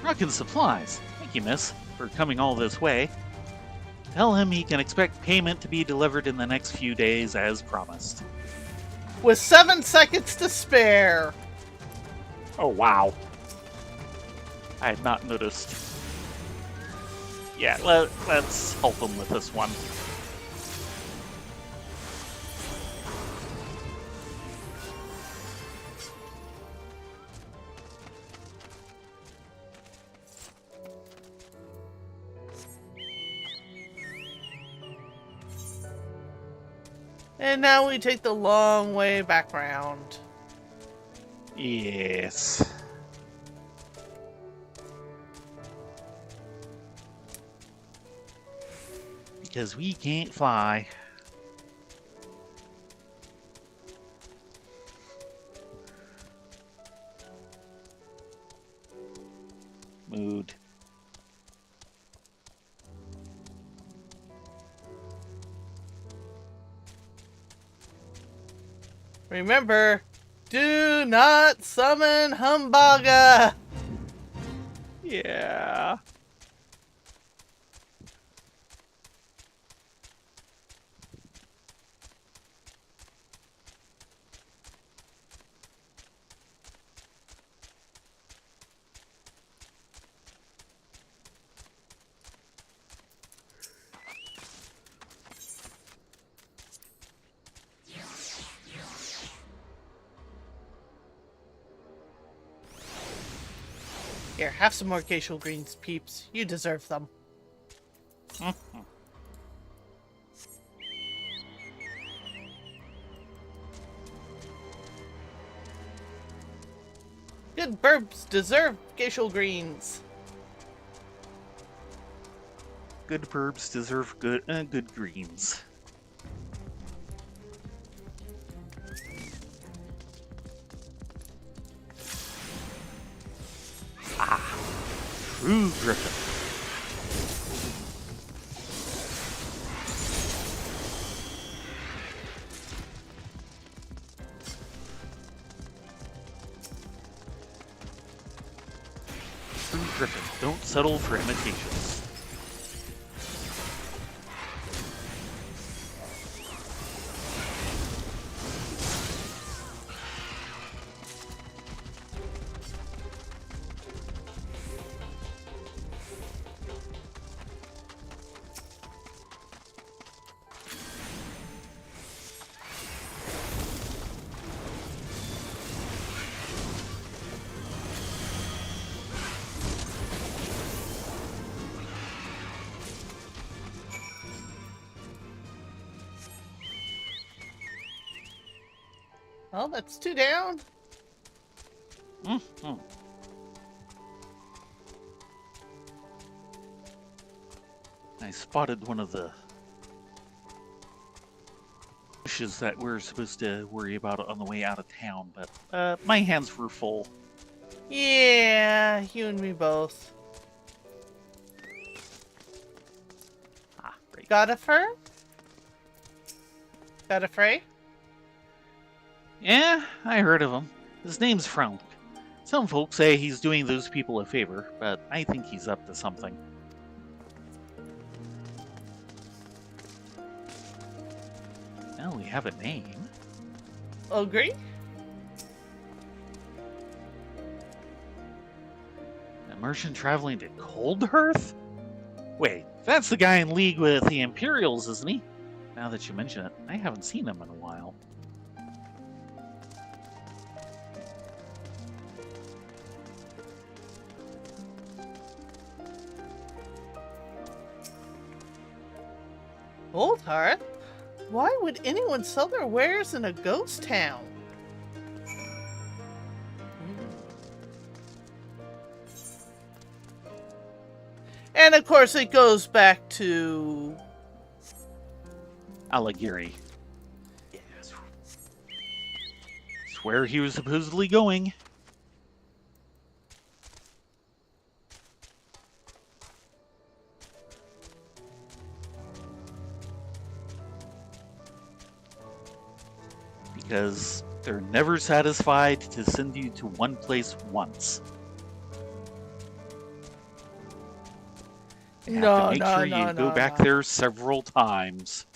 S2: Rockin' supplies. Thank you, miss, for coming all this way. Tell him he can expect payment to be delivered in the next few days as promised.
S1: With 7 seconds to spare.
S2: Oh, wow. I had not noticed. Yeah, let's help him with this one.
S1: And now we take the long way back round.
S2: Yes. Because we can't fly. Mood.
S1: Remember, do not summon Humbaga!
S2: Yeah.
S1: Here, have some more glacial greens, peeps. You deserve them. Good burbs deserve facial greens.
S2: Good verbs deserve good greens. Ah, true Griffin. True Griffin, don't settle for imitations.
S1: Well, that's 2 down.
S2: Mm-hmm. I spotted one of the bushes that we're supposed to worry about on the way out of town, but my hands were full.
S1: Yeah, you and me both.
S2: Ah, great.
S1: Got a fur? Got a fray?
S2: Yeah, I heard of him. His name's Frank. Some folks say he's doing those people a favor, but I think he's up to something. Well, we have a name.
S1: Agree?
S2: A merchant traveling to Coldhearth? Wait, that's the guy in league with the Imperials, isn't he? Now that you mention it, I haven't seen him in a while.
S1: Coldhearth? Why would anyone sell their wares in a ghost town? And of course it goes back to...
S2: Alighieri. Yes. It's where he was supposedly going. Because they're never satisfied to send you to one place once. You have to make sure you go back there several times.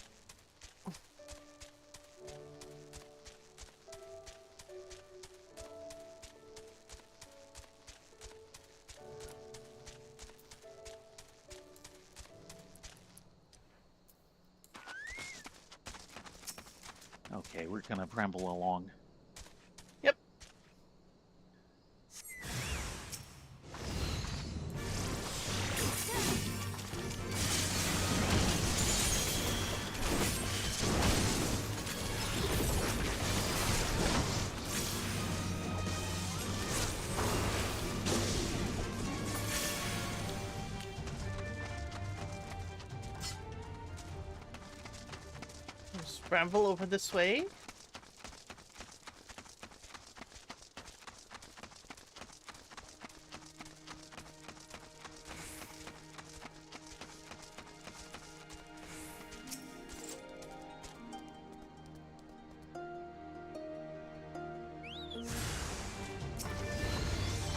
S2: Okay, we're gonna ramble along.
S1: Yep. Scramble over this way.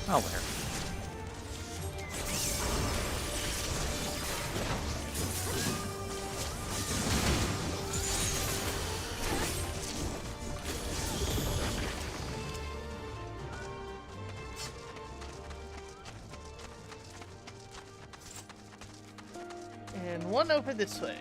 S2: Oh, there.
S1: And one over this way.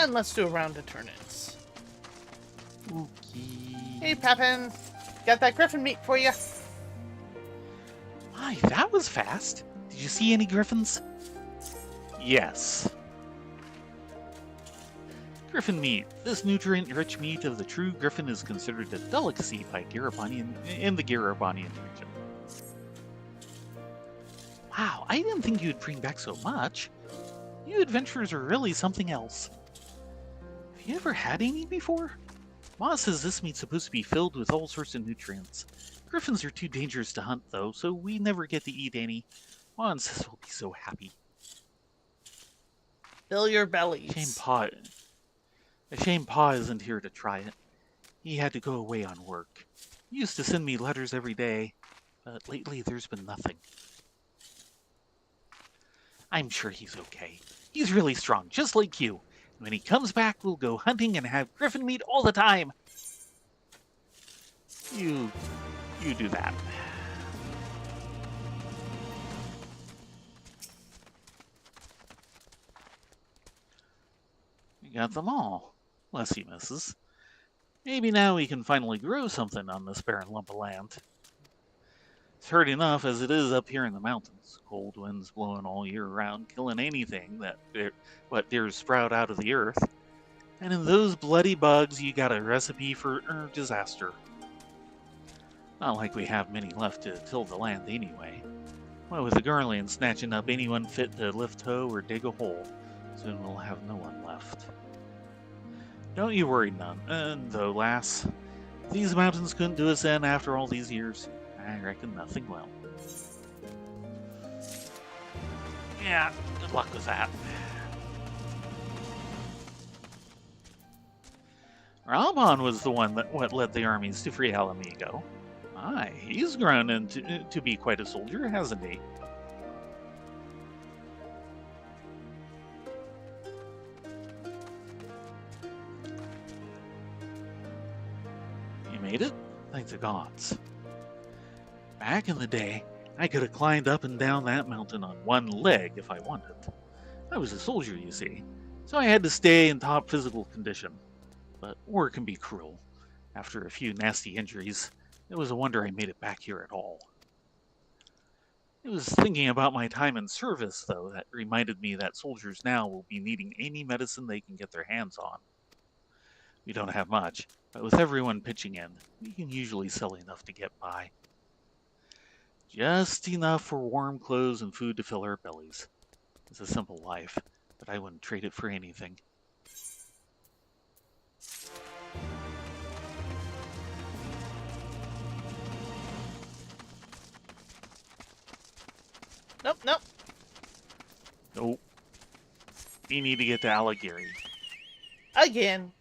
S1: And let's do a round of turn-ins.
S2: Okay.
S1: Hey, Pepin. Got that griffin meat for you.
S2: My, that was fast. Did you see any griffins? Yes. Griffin meat. This nutrient-rich meat of the true griffin is considered a delicacy by in the Garabanian region. Wow, I didn't think you'd bring back so much. You adventurers are really something else. Have you ever had any before? Ma says this meat's supposed to be filled with all sorts of nutrients. Griffins are too dangerous to hunt, though, so we never get to eat any. Ma says we'll be so happy.
S1: Fill your bellies.
S2: Shame Pa isn't here to try it. He had to go away on work. He used to send me letters every day, but lately there's been nothing. I'm sure he's okay. He's really strong, just like you. And when he comes back, we'll go hunting and have griffin meat all the time. You do that. We got them all. Bless you, missus. Maybe now we can finally grow something on this barren lump of land. It's hard enough as it is up here in the mountains. Cold winds blowing all year round, killing anything that dares sprout out of the earth. And in those bloody bugs, you got a recipe for disaster. Not like we have many left to till the land anyway. What with the Garlean snatching up anyone fit to lift hoe or dig a hole, soon we'll have no one left. Don't you worry none, though, lass. If these mountains couldn't do us in after all these years, I reckon nothing will. Yeah, good luck with that. Hareband was the one that led the armies to free Alamigo. Aye, he's grown to be quite a soldier, hasn't he? You made it? Thank the gods. Back in the day, I could have climbed up and down that mountain on one leg if I wanted. I was a soldier, you see, so I had to stay in top physical condition. But war can be cruel. After a few nasty injuries, it was a wonder I made it back here at all. It was thinking about my time in service, though, that reminded me that soldiers now will be needing any medicine they can get their hands on. We don't have much, but with everyone pitching in, we can usually sell enough to get by. Just enough for warm clothes and food to fill our bellies. It's a simple life, but I wouldn't trade it for anything.
S1: Nope, nope.
S2: Nope. We need to get to Alighieri.
S1: Again.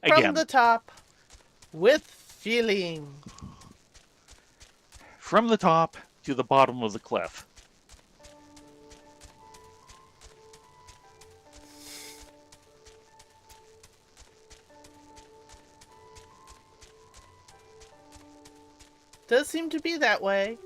S1: From the top. With feeling.
S2: From the top to the bottom of the cliff.
S1: Does seem to be that way.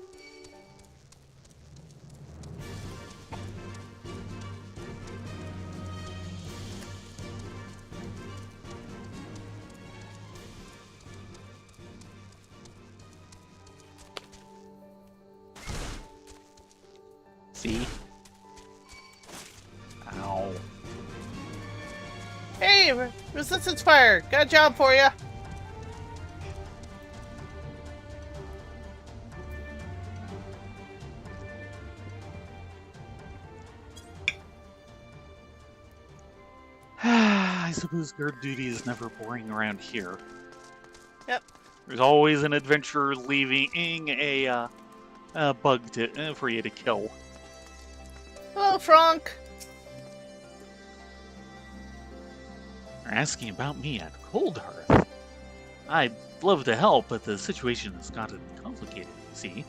S2: See? Ow.
S1: Hey, resistance fire. Got a job for you.
S2: I suppose guard duty is never boring around here.
S1: Yep.
S2: There's always an adventurer leaving a bug for you to kill.
S1: Hello, Franck.
S2: You're asking about me at Cold Hearth. I'd love to help, but the situation has gotten complicated, you see.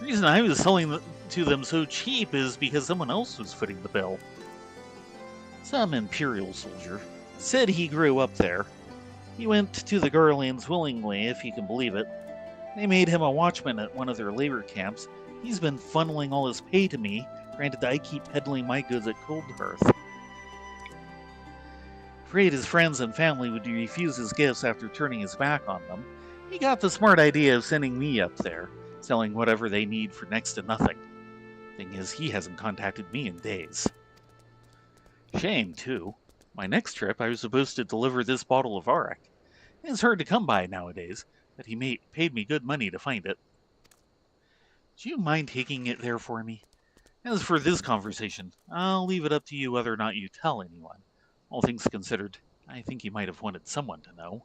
S2: The reason I was selling to them so cheap is because someone else was footing the bill. Some Imperial soldier said he grew up there. He went to the Garleans willingly, if you can believe it. They made him a watchman at one of their labor camps. He's been funneling all his pay to me, granted I keep peddling my goods at Cold Hearth. Afraid his friends and family would refuse his gifts after turning his back on them, he got the smart idea of sending me up there, selling whatever they need for next to nothing. Thing is, he hasn't contacted me in days. Shame, too. My next trip, I was supposed to deliver this bottle of arak. It's hard to come by nowadays, but he paid me good money to find it. Do you mind taking it there for me? As for this conversation, I'll leave it up to you whether or not you tell anyone. All things considered, I think you might have wanted someone to know.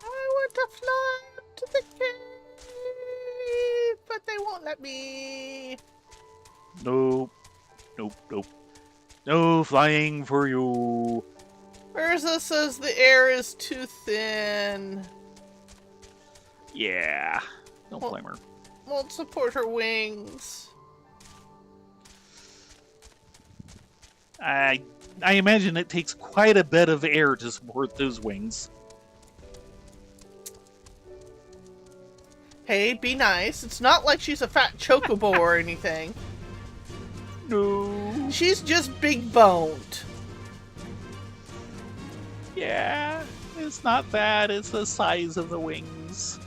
S1: I want to fly up to the cave, but they won't let me.
S2: Nope. Nope. No flying for you.
S1: Urza says the air is too thin.
S2: Yeah. Don't blame her.
S1: Won't support her wings.
S2: I imagine it takes quite a bit of air to support those wings.
S1: Hey, be nice. It's not like she's a fat chocobo or anything.
S2: No.
S1: She's just big boned.
S2: Yeah, it's not that. It's the size of the wings.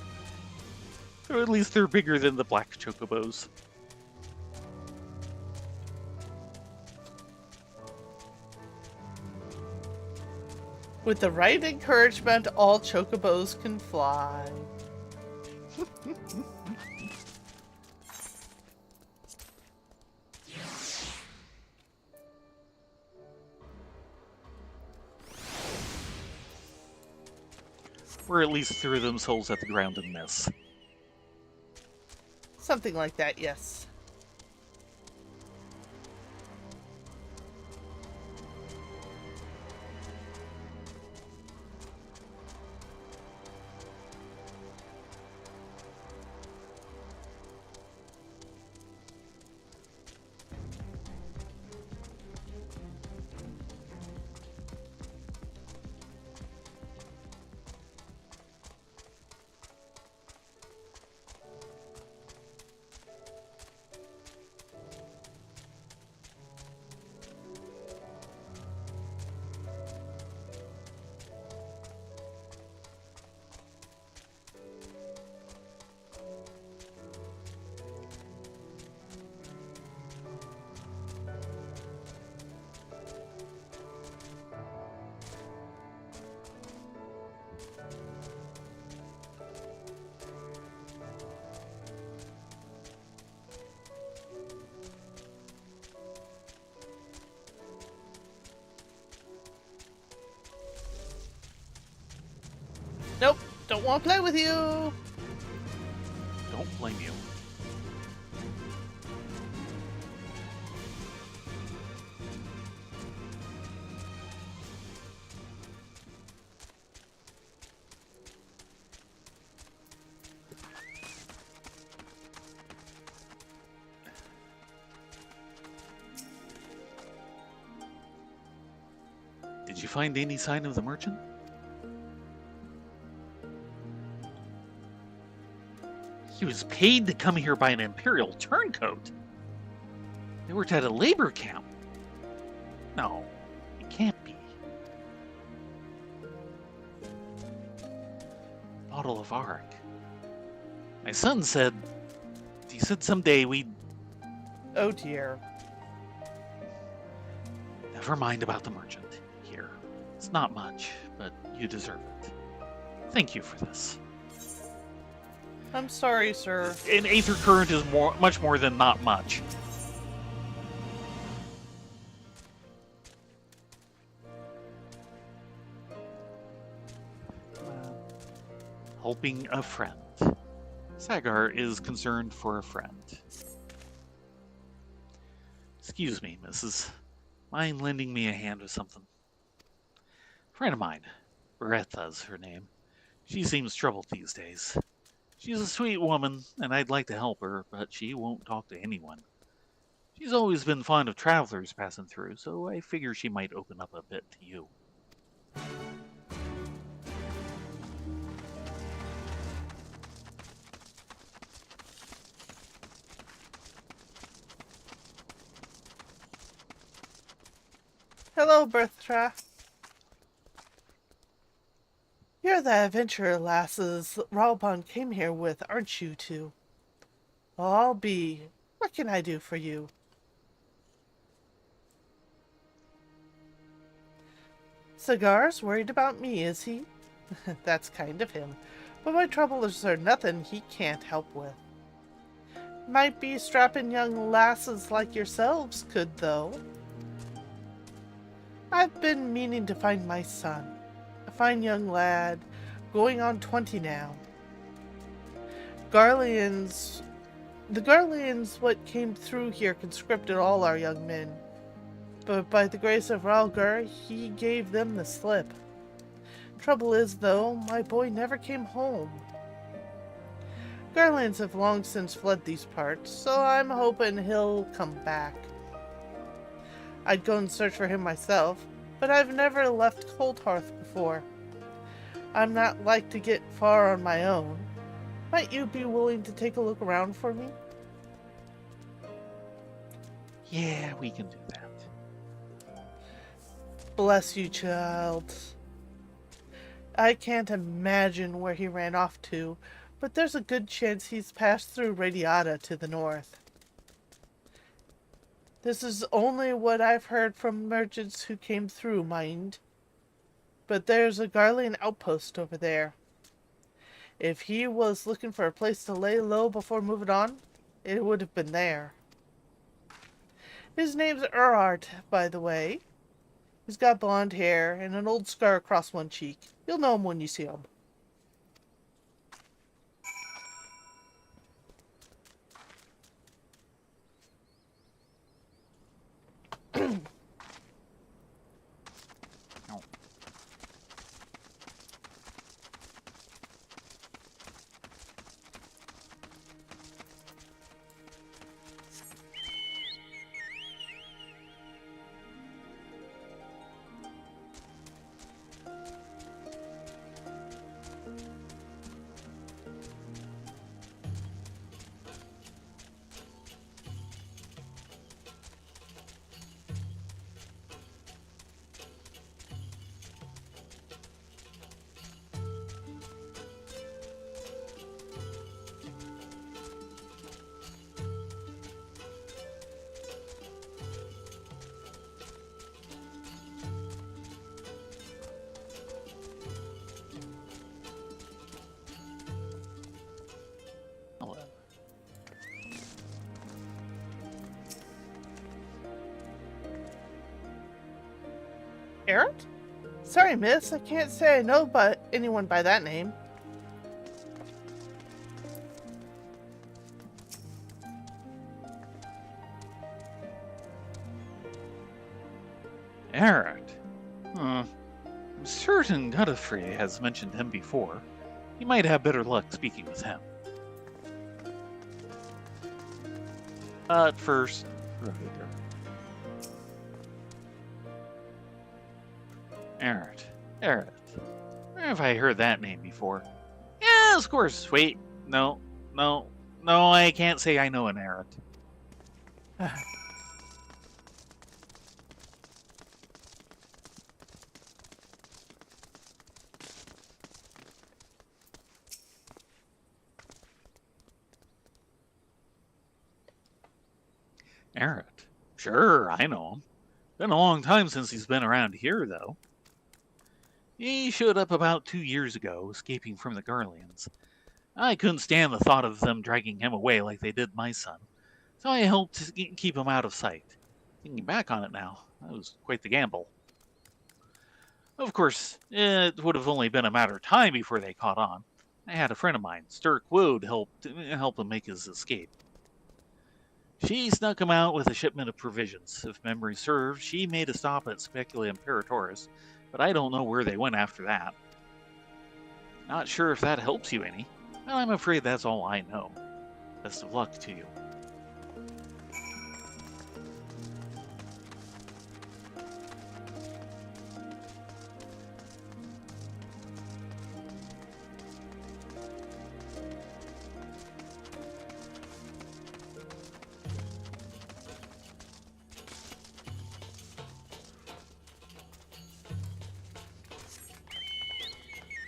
S2: Or at least they're bigger than the black chocobos.
S1: With the right encouragement, all chocobos can fly.
S2: Or at least throw themselves at the ground and miss.
S1: Something like that, yes. Nope, don't want to play with you.
S2: Don't blame you. Did you find any sign of the merchant? He was paid to come here by an Imperial turncoat. They worked at a labor camp. No, it can't be. Bottle of arak. My son said, he said someday we'd...
S1: Oh dear.
S2: Never mind about the merchant. Here, it's not much, but you deserve it. Thank you for this.
S1: I'm sorry, sir.
S2: An aether current is much more than not much. Helping a friend. Sagar is concerned for a friend. Excuse me, Mrs. Mind lending me a hand with something? Friend of mine, Beretha's her name. She seems troubled these days. She's a sweet woman, and I'd like to help her, but she won't talk to anyone. She's always been fond of travelers passing through, so I figure she might open up a bit to you.
S1: Hello, Berthra. You're the adventurer lasses Hareband came here with, aren't you two? I'll be. What can I do for you? Cigar's worried about me, is he? That's kind of him. But my troubles are nothing he can't help with. Might be strapping young lasses like yourselves could, though. I've been meaning to find my son. A fine young lad, going on 20 now. The Garleans what came through here conscripted all our young men. But by the grace of Ralgar, he gave them the slip. Trouble is, though, my boy never came home. Garleans have long since fled these parts, so I'm hoping he'll come back. I'd go and search for him myself, but I've never left Coldhearth before. I'm not like to get far on my own. Might you be willing to take a look around for me?
S2: Yeah, we can do that.
S1: Bless you, child. I can't imagine where he ran off to, but there's a good chance he's passed through Radiata to the north. This is only what I've heard from merchants who came through, mind. But there's a Garlean outpost over there. If he was looking for a place to lay low before moving on, it would have been there. His name's Urart, by the way. He's got blonde hair and an old scar across one cheek. You'll know him when you see him.
S2: Hello.
S1: Errant? Sorry, miss. I can't say I know anyone by that name.
S2: Eric. I'm certain Godfrey has mentioned him before. You might have better luck speaking with him. But first, Eric. Eric. Where have I heard that name before? Yeah, of course. Wait. No, I can't say I know an Eric. Eric? Sure, I know him. Been a long time since he's been around here, though. He showed up about 2 years ago, escaping from the Garleans. I couldn't stand the thought of them dragging him away like they did my son, so I helped keep him out of sight. Thinking back on it now, that was quite the gamble. Of course, it would have only been a matter of time before they caught on. I had a friend of mine, Sturk Wood, help him make his escape. She snuck him out with a shipment of provisions. If memory serves, she made a stop at Specula Imperatoris, but I don't know where they went after that. Not sure if that helps you any. Well, I'm afraid that's all I know. Best of luck to you.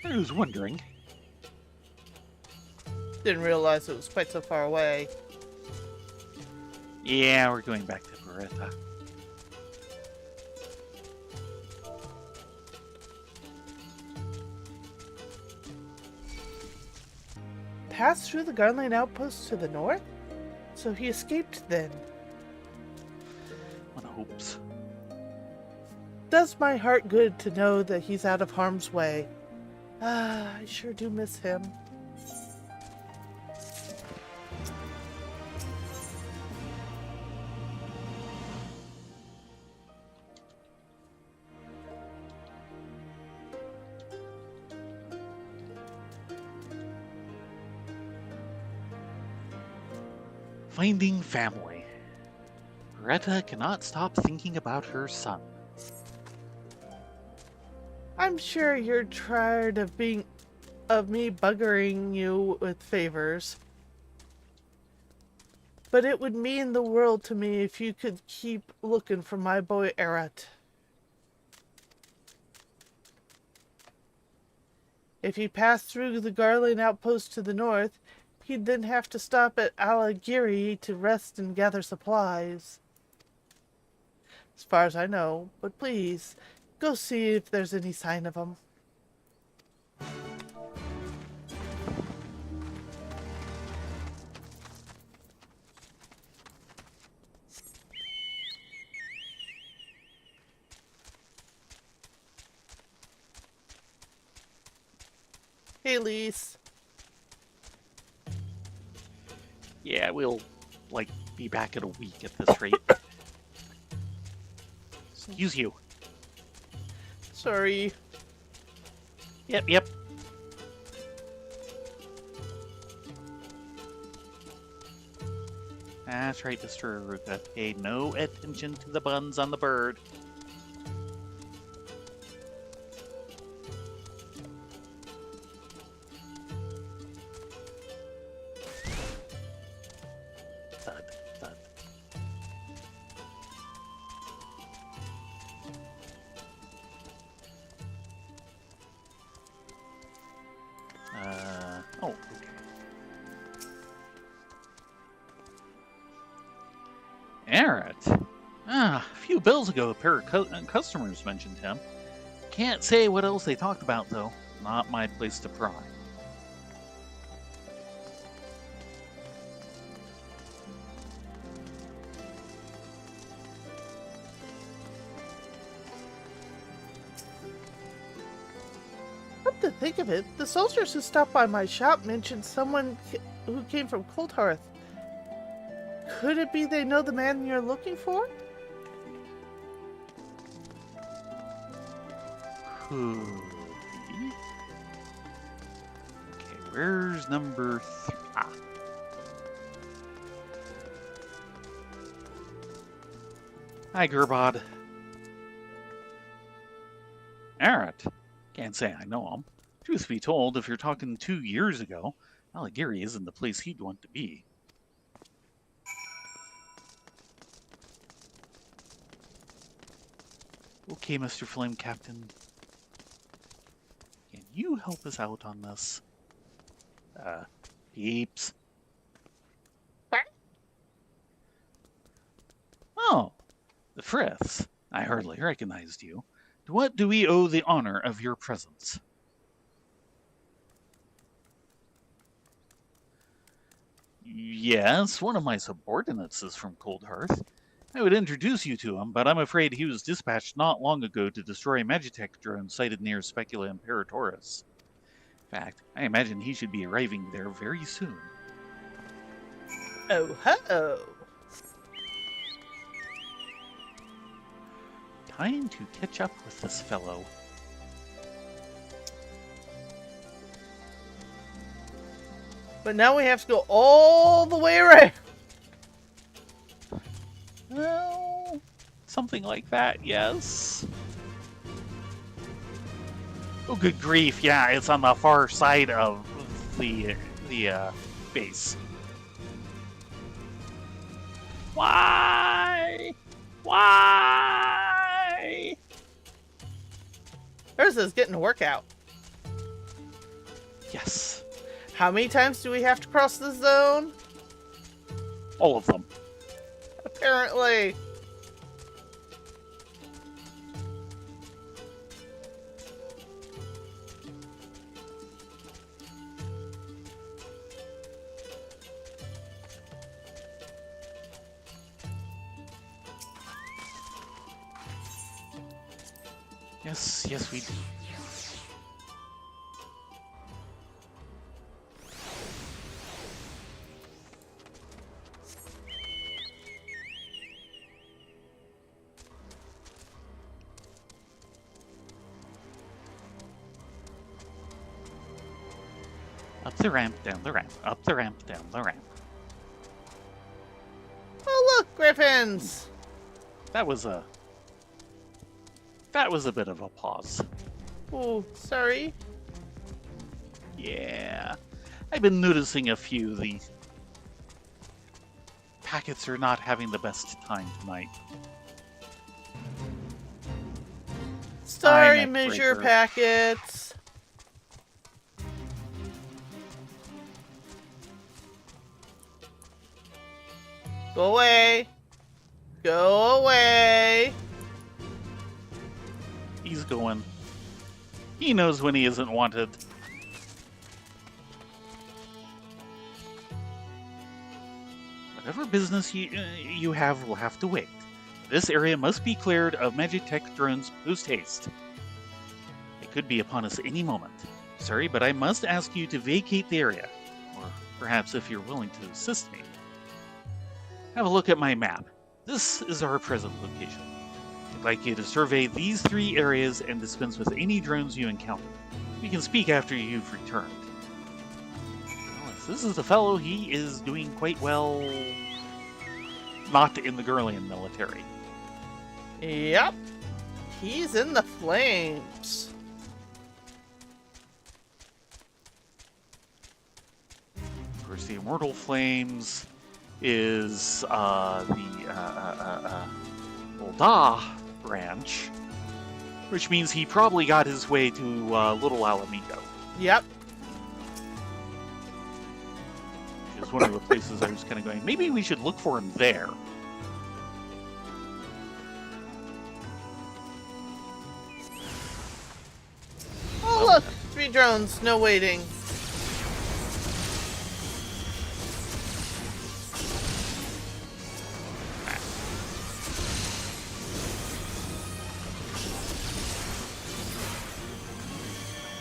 S2: I was wondering.
S1: Didn't realize it was quite so far away.
S2: Yeah, we're going back to Beretta.
S1: Passed through the Garland outpost to the north? So he escaped then.
S2: One hopes.
S1: Does my heart good to know that he's out of harm's way. Ah, I sure do miss him.
S2: Finding family. Beretta cannot stop thinking about her son.
S1: I'm sure you're tired of me buggering you with favors. But it would mean the world to me if you could keep looking for my boy Erat. If he passed through the Garland outpost to the north, he'd then have to stop at Alagiri to rest and gather supplies. As far as I know, but please, go see if there's any sign of him. Hey, Lise.
S2: Yeah, we'll, be back in a week at this rate. Excuse you.
S1: Sorry.
S2: Yep. That's right, Mr. Aruka. Pay no attention to the buns on the bird. Thud, thud. Oh, okay. Erat. A few bills ago, a pair of customers mentioned him. Can't say what else they talked about, though. Not my place to pry.
S1: Come to think of it, the soldiers who stopped by my shop mentioned someone who came from Cold Hearth. Could it be they know the man you're looking for?
S2: Could be. Okay, where's number 3? Ah. Hi, Gerbod. Erat. Can't say I know him. Truth be told, if you're talking 2 years ago, Alagiri isn't the place he'd want to be. Okay, Mr. Flame Captain. Can you help us out on this? Peeps. Oh, the Friths. I hardly recognized you. To what do we owe the honor of your presence? Yes, one of my subordinates is from Cold Hearth. I would introduce you to him, but I'm afraid he was dispatched not long ago to destroy a Magitech drone sighted near Specula Imperatoris. In fact, I imagine he should be arriving there very soon.
S1: Oh ho!
S2: Time to catch up with this fellow.
S1: But now we have to go all the way around.
S2: Well, something like that, yes. Oh, good grief! Yeah, it's on the far side of the base. Why? Why?
S1: Urza's getting a workout. How many times do we have to cross the zone?
S2: All of them.
S1: Apparently.
S2: Yes, yes, we do. Up the ramp, down the ramp, up the ramp, down the ramp.
S1: Oh, look, griffins!
S2: That was a bit of a pause.
S1: Oh, sorry.
S2: Yeah. I've been noticing a few. The packets are not having the best time tonight.
S1: Sorry,
S2: Neck
S1: measure
S2: breaker.
S1: packets. Go away. Go away.
S2: He's going. He knows when he isn't wanted. Whatever business you have will have to wait. This area must be cleared of magic tech drones post-haste. They could be upon us any moment. Sorry, but I must ask you to vacate the area. Or perhaps if you're willing to assist me. Have a look at my map. This is our present location. I'd like you to survey these 3 areas and dispense with any drones you encounter. We can speak after you've returned. Well, if this is the fellow, he is doing quite well. Not in the Gurlian military.
S1: Yep. He's in the flames.
S2: Of course, the Immortal Flames is the Ul'dah branch, which means he probably got his way to Little Alamigo,
S1: Yep.
S2: which is one of the places I was kind of going, maybe we should look for him there.
S1: Oh, look. 3 drones. No waiting.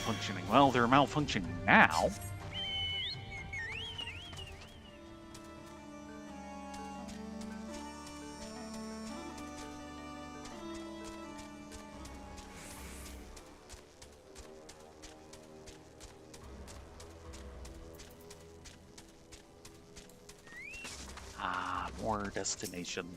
S2: Functioning well, they're malfunctioning now. Ah, more destination.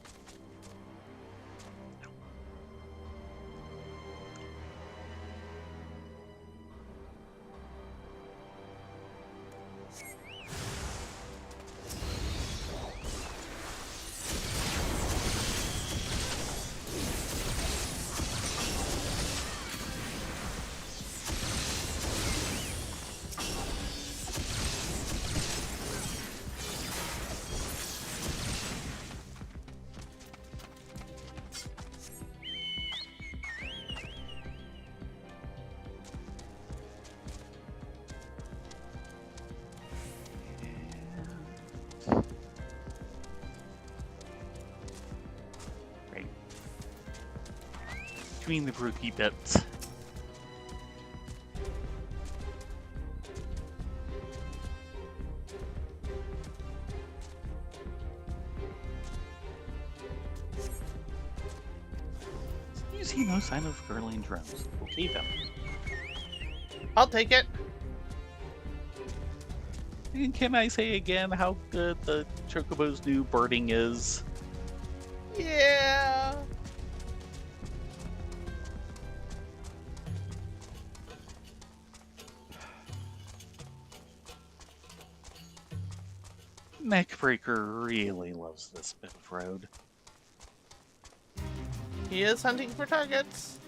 S2: Right. Between the brookie bits. You see no sign of Gurlian drones. Okay then.
S1: I'll take it.
S2: And can I say again how good the Chocobo's new birding is?
S1: Yeah.
S2: Neckbreaker really loves this bit of road.
S1: He is hunting for targets.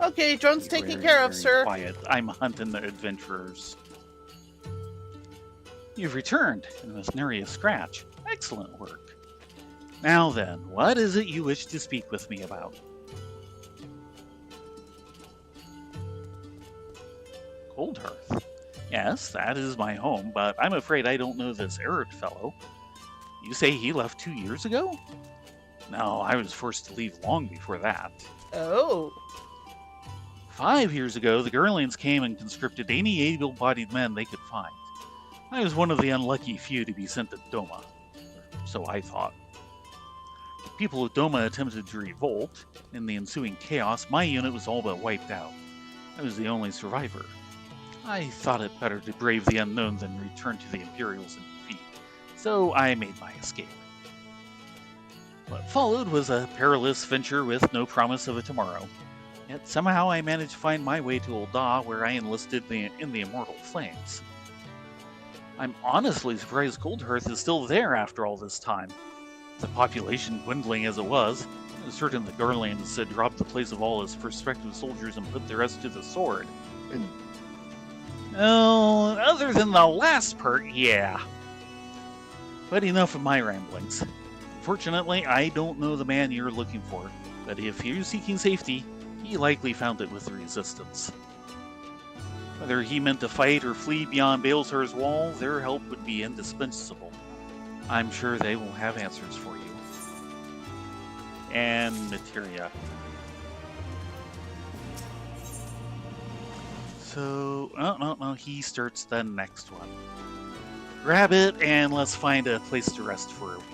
S1: Okay, drone's
S2: Be
S1: taken
S2: very,
S1: care of,
S2: very
S1: sir.
S2: Quiet. I'm hunting the adventurers. You've returned, and with nary a scratch. Excellent work. Now then, what is it you wish to speak with me about? Cold Hearth. Yes, that is my home, but I'm afraid I don't know this Eric fellow. You say he left 2 years ago? No, I was forced to leave long before that.
S1: Oh.
S2: 5 years ago, the Gurlians came and conscripted any able-bodied men they could find. I was one of the unlucky few to be sent to Doma. So I thought. The people of Doma attempted to revolt. In the ensuing chaos, my unit was all but wiped out. I was the only survivor. I thought it better to brave the unknown than return to the Imperials in defeat, so I made my escape. What followed was a perilous venture with no promise of a tomorrow. Yet somehow I managed to find my way to Ul'dah, where I enlisted in the Immortal Flames. I'm honestly surprised Cold Hearth is still there after all this time. The population dwindling as it was, I was certain the Gurlians had robbed the place of all his prospective soldiers and put the rest to the sword. Oh, other than the last part, yeah. But enough of my ramblings. Fortunately, I don't know the man you're looking for, but if you're seeking safety, he likely found it with the Resistance. Whether he meant to fight or flee beyond Baelsar's wall, their help would be indispensable. I'm sure they will have answers for you. And materia. So, no, he starts the next one. Grab it, and let's find a place to rest for a week.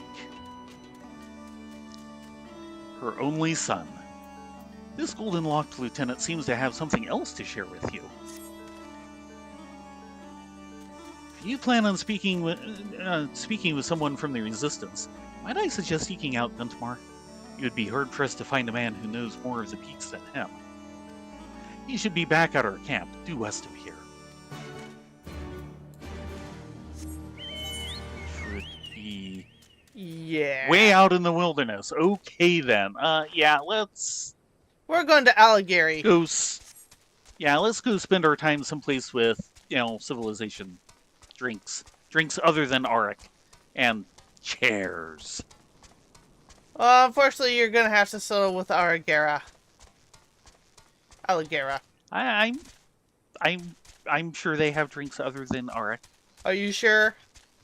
S2: Her only son. This golden-locked lieutenant seems to have something else to share with you. If you plan on speaking with someone from the Resistance, might I suggest seeking out Guntmar? You would be hard-pressed to find a man who knows more of the peaks than him. He should be back at our camp, due west of here. Should be...
S1: Yeah.
S2: way out in the wilderness. Okay, then. Yeah, let's...
S1: We're going to Alligary.
S2: Let's go spend our time someplace with, civilization. Drinks other than Auric. And chairs.
S1: Unfortunately, you're going to have to settle with Alligera.
S2: I'm sure they have drinks other than Auric.
S1: Are you sure?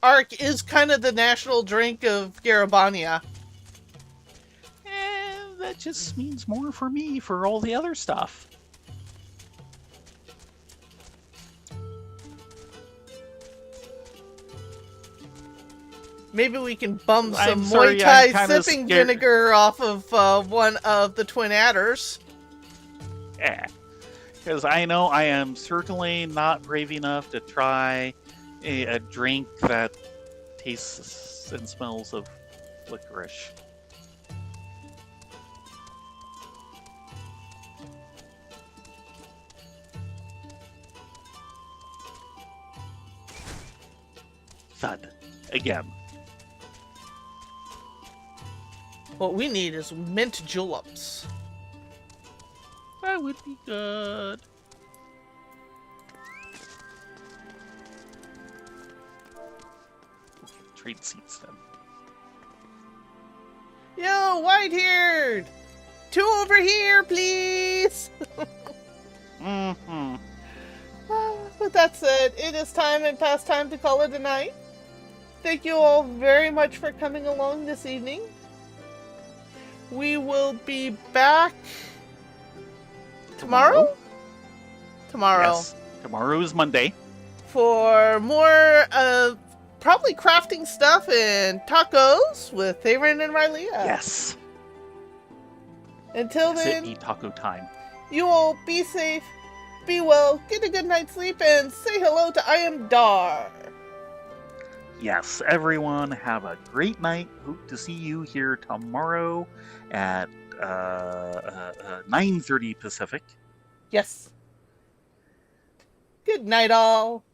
S1: Auric is kind of the national drink of Garabania.
S2: That just means more for me for all the other stuff.
S1: Maybe we can bum
S2: I'm
S1: some
S2: sorry,
S1: Muay Thai
S2: I'm kinda
S1: sipping
S2: scared.
S1: vinegar off of one of the twin adders.
S2: Yeah. Because I know I am certainly not brave enough to try a drink that tastes and smells of licorice. Thud. Again.
S1: What we need is mint juleps.
S2: That would be good. Trade seats then.
S1: Yo, white-haired! 2 over here, please!
S2: Mm-hmm.
S1: With that said, it is time and past time to call it a night. Thank you all very much for coming along this evening. We will be back tomorrow? Tomorrow.
S2: Yes. Tomorrow is Monday.
S1: For more probably crafting stuff and tacos with Theron and Rylea.
S2: Yes.
S1: Until
S2: Yes,
S1: then,
S2: it be taco time.
S1: you all be safe, be well, get a good night's sleep, and say hello to I am Dar.
S2: Yes, everyone, have a great night. Hope to see you here tomorrow at 9:30 Pacific.
S1: Yes. Good night, all.